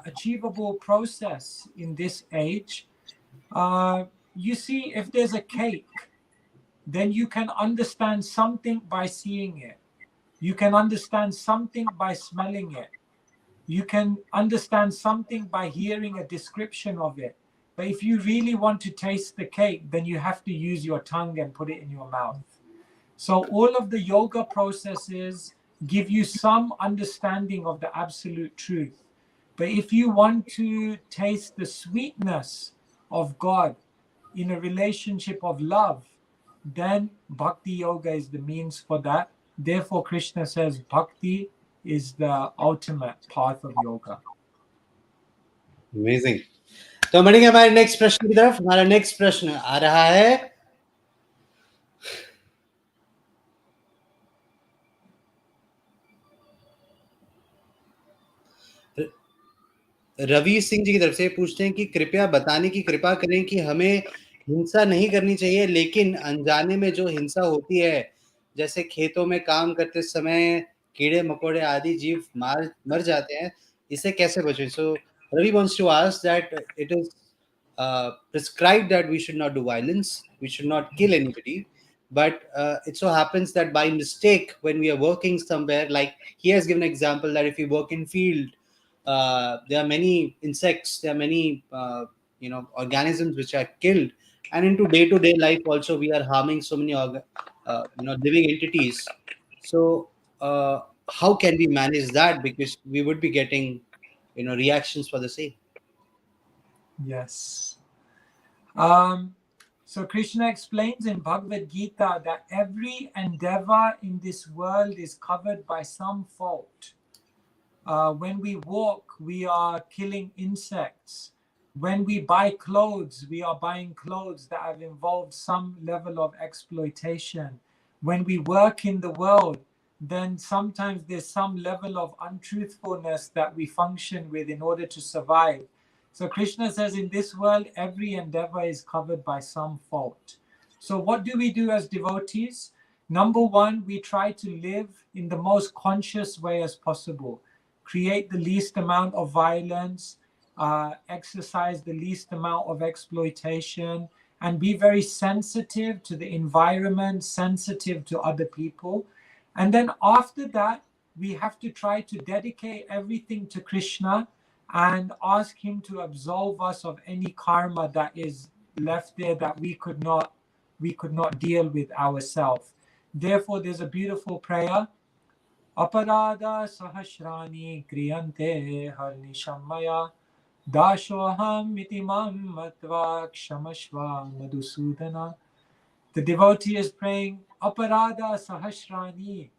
achievable process in this age. You see, if there's a cake, then you can understand something by seeing it. You can understand something by smelling it. You can understand something by hearing a description of it. But if you really want to taste the cake, then you have to use your tongue and put it in your mouth. So all of the yoga processes give you some understanding of the absolute truth. But if you want to taste the sweetness of God in a relationship of love, then bhakti yoga is the means for that. Therefore, Krishna says bhakti is the ultimate path of yoga. Amazing. तो बढ़ेंगे हमारे next प्रश्न की तरफ. हमारा next प्रश्न आ रहा है रवि सिंह जी की तरफ से. पूछते हैं कि कृपया बताने की कृपा करें कि हमें हिंसा नहीं करनी चाहिए, लेकिन अनजाने में जो हिंसा होती है, जैसे खेतों में काम करते समय कीड़े मकोड़े आदि जीव मर जाते हैं, इससे कैसे बचें? सो Ravi wants to ask that it is prescribed that we should not do violence, we should not kill anybody, but it so happens that by mistake when we are working somewhere, like he has given an example that if you work in field, there are many insects, there are many organisms which are killed, and into day-to-day life also we are harming so many living entities. So how can we manage that? Because we would be getting reactions for the same. Yes. So Krishna explains in Bhagavad Gita that every endeavor in this world is covered by some fault. When we walk, we are killing insects. When we buy clothes, we are buying clothes that have involved some level of exploitation. When we work in the world, then sometimes there's some level of untruthfulness that we function with in order to survive. So Krishna says in this world, every endeavor is covered by some fault. So what do we do as devotees? Number one, we try to live in the most conscious way as possible. Create the least amount of violence, exercise the least amount of exploitation, and be very sensitive to the environment, sensitive to other people. And then after that, we have to try to dedicate everything to Krishna and ask him to absolve us of any karma that is left there that we could not deal with ourselves. Therefore, there's a beautiful prayer. Aparada sahasrani kriyante harnishammaya dashoham iti mam matva kshamashva madhusudana. The devotee is praying Aparada sahasrani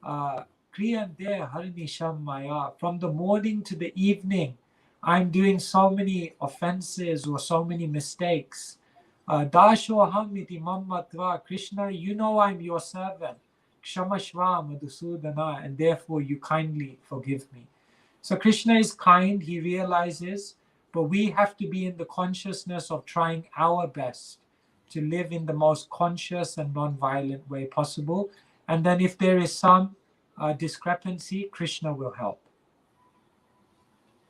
kriyante harnishammaya. From the morning to the evening, I'm doing so many offenses or so many mistakes. Dashoham iti mam matva. Krishna, you know I'm your servant. Kshamashva Madhusudana, and therefore you kindly forgive me. So Krishna is kind, he realizes, but we have to be in the consciousness of trying our best to live in the most conscious and non-violent way possible. And then if there is some discrepancy, Krishna will help.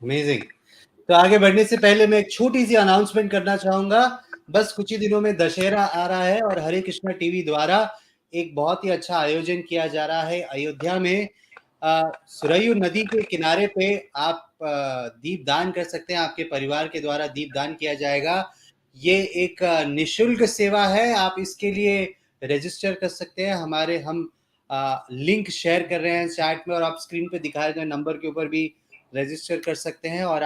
Amazing. तो आगे बढ़ने से पहले मैं एक छोटी सी announcement करना चाहूंगा. बस कुछ ही दिनों में दशहरा आ रहा है और हरे कृष्णा टीवी द्वारा एक बहुत ही अच्छा आयोजन किया जा रहा है अयोध्या में. सुरयू नदी के किनारे पे आप दीप दान कर सकते हैं. आपके परिवार के द्वारा दीप दान किया जाएगा. ये एक निशुल्क सेवा है. आप इसके लिए रजिस्टर कर सकते हैं. हम लिंक शेयर कर रहे हैं चैट में और आप स्क्रीन पे दिखाए गए नंबर के ऊपर भी रजिस्टर कर सकते हैं. और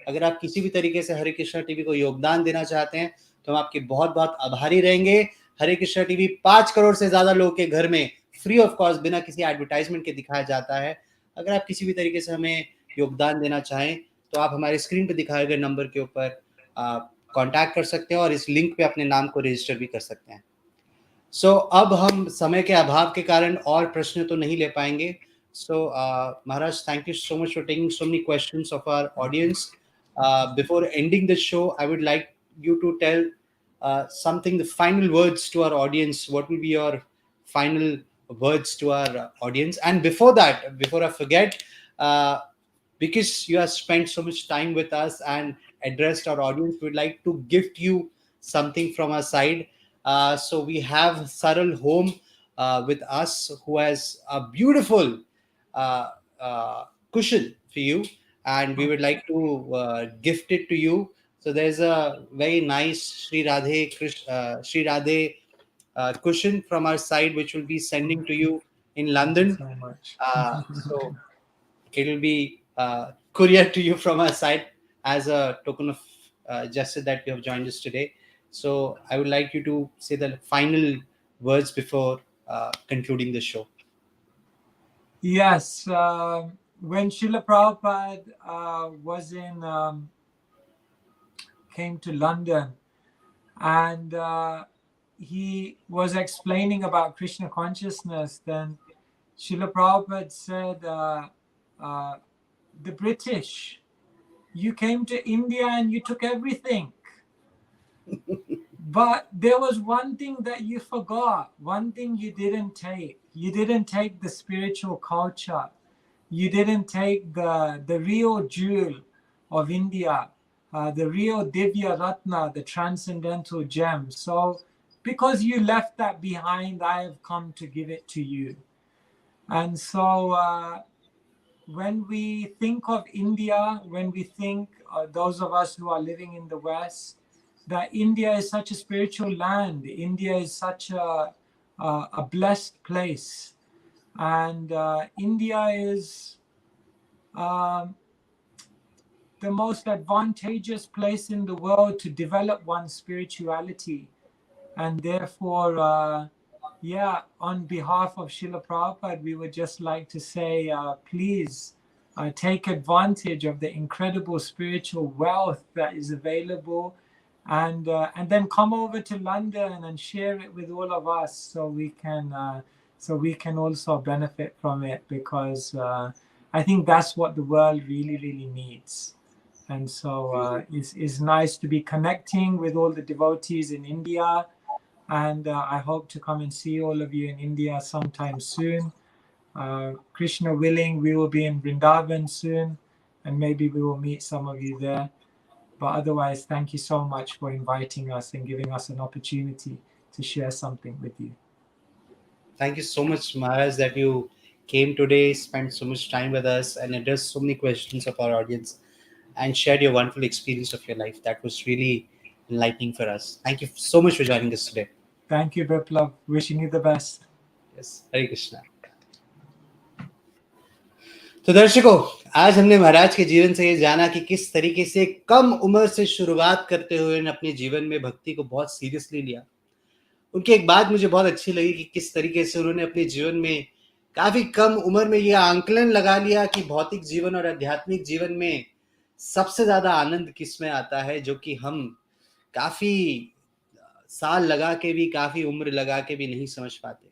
अगर आप किसी भी तरीके से हरे कृष्णा टीवी को योगदान देना चाहते हैं तो हम आपके बहुत बहुत आभारी रहेंगे. हरे कृष्णा टीवी 5 करोड़ से ज्यादा लोगों के घर में फ्री ऑफ कॉस्ट बिना किसी एडवर्टाइजमेंट के दिखाया जाता है. अगर आप किसी भी तरीके से हमें योगदान देना चाहें तो आप हमारे स्क्रीन पे दिखाए गए नंबर के ऊपर कांटेक्ट कर सकते हैं और इस लिंक पे अपने नाम को रजिस्टर भी कर सकते हैं. सो अब हम समय के अभाव के कारण और प्रश्न तो नहीं ले पाएंगे. So, Maharaj, thank you so much for taking so many questions of our audience. Before ending the show, I would like you to tell something, the final words to our audience. What will be your final words to our audience? And before that, before I forget, because you have spent so much time with us and addressed our audience, we would like to gift you something from our side. So we have Saral Home with us, who has a beautiful cushion for you, and we would like to gift it to you. So there's a very nice Sri Radhe cushion from our side, which will be sending to you in London. Thank you so much. So it will be courier to you from our side as a token of gesture that you have joined us today. So I would like you to say the final words before concluding the show. Yes, when Srila Prabhupada came to London, and he was explaining about Krishna consciousness, then Srila Prabhupada said, the British, you came to India and you took everything. But there was one thing that you forgot, one thing you didn't take. You didn't take the spiritual culture. You didn't take the real jewel of India, the real Divya Ratna, the transcendental gem. So because you left that behind, I have come to give it to you. And so when we think of India, when we think, those of us who are living in the West, that India is such a spiritual land. India is such a blessed place. And India is the most advantageous place in the world to develop one's spirituality. And therefore, on behalf of Srila Prabhupada, we would just like to say, please take advantage of the incredible spiritual wealth that is available, and then come over to London and share it with all of us, so we can also benefit from it, because I think that's what the world really, really needs. And so it's nice to be connecting with all the devotees in India. And I hope to come and see all of you in India sometime soon. Krishna willing, we will be in Vrindavan soon, and maybe we will meet some of you there. But otherwise, thank you so much for inviting us and giving us an opportunity to share something with you. Thank you so much, Maharaj, that you came today, spent so much time with us, and addressed so many questions of our audience, and shared your wonderful experience of your life. That was really enlightening for us. Thank you so much for joining us today. Thank you, Biplav. Wishing you the best. Yes, Hare Krishna. तो दर्शकों, आज हमने महाराज के जीवन से ये जाना कि किस तरीके से कम उम्र से शुरुआत करते हुए उन्होंने अपने जीवन में भक्ति को बहुत सीरियसली लिया। उनकी एक बात मुझे बहुत अच्छी लगी कि किस तरीके से उन्होंने अपने जीवन में काफी कम उम्र में यह आंकलन लगा लिया कि भौतिक जीवन और आध्यात्मिक जीवन में सबसे ज्यादा आनंद किस में आता है, जो कि हम काफी साल लगा के भी, काफी उम्र लगा के भी नहीं समझ पाते।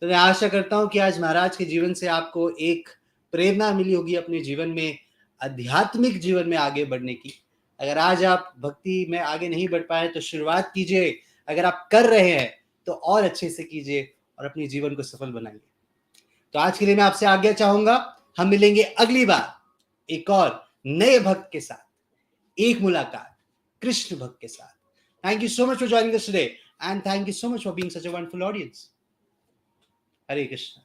तो मैं आशा करता हूं कि आज महाराज के जीवन से आपको एक प्रेरणा मिली होगी अपने जीवन में, आध्यात्मिक जीवन में आगे बढ़ने की। अगर आज आप भक्ति में आगे नहीं बढ़ पाए तो शुरुआत कीजिए, अगर आप कर रहे हैं तो और अच्छे से कीजिए और अपने जीवन को सफल बनाइए। तो आज के लिए मैं आपसे आज्ञा चाहूंगा, हम मिलेंगे अगली बार एक और नए भक्त के साथ, एक मुलाकात कृष्ण भक्त के साथ। Thank you so much for joining us today, and thank you so much for being such a wonderful audience. Hare Krishna.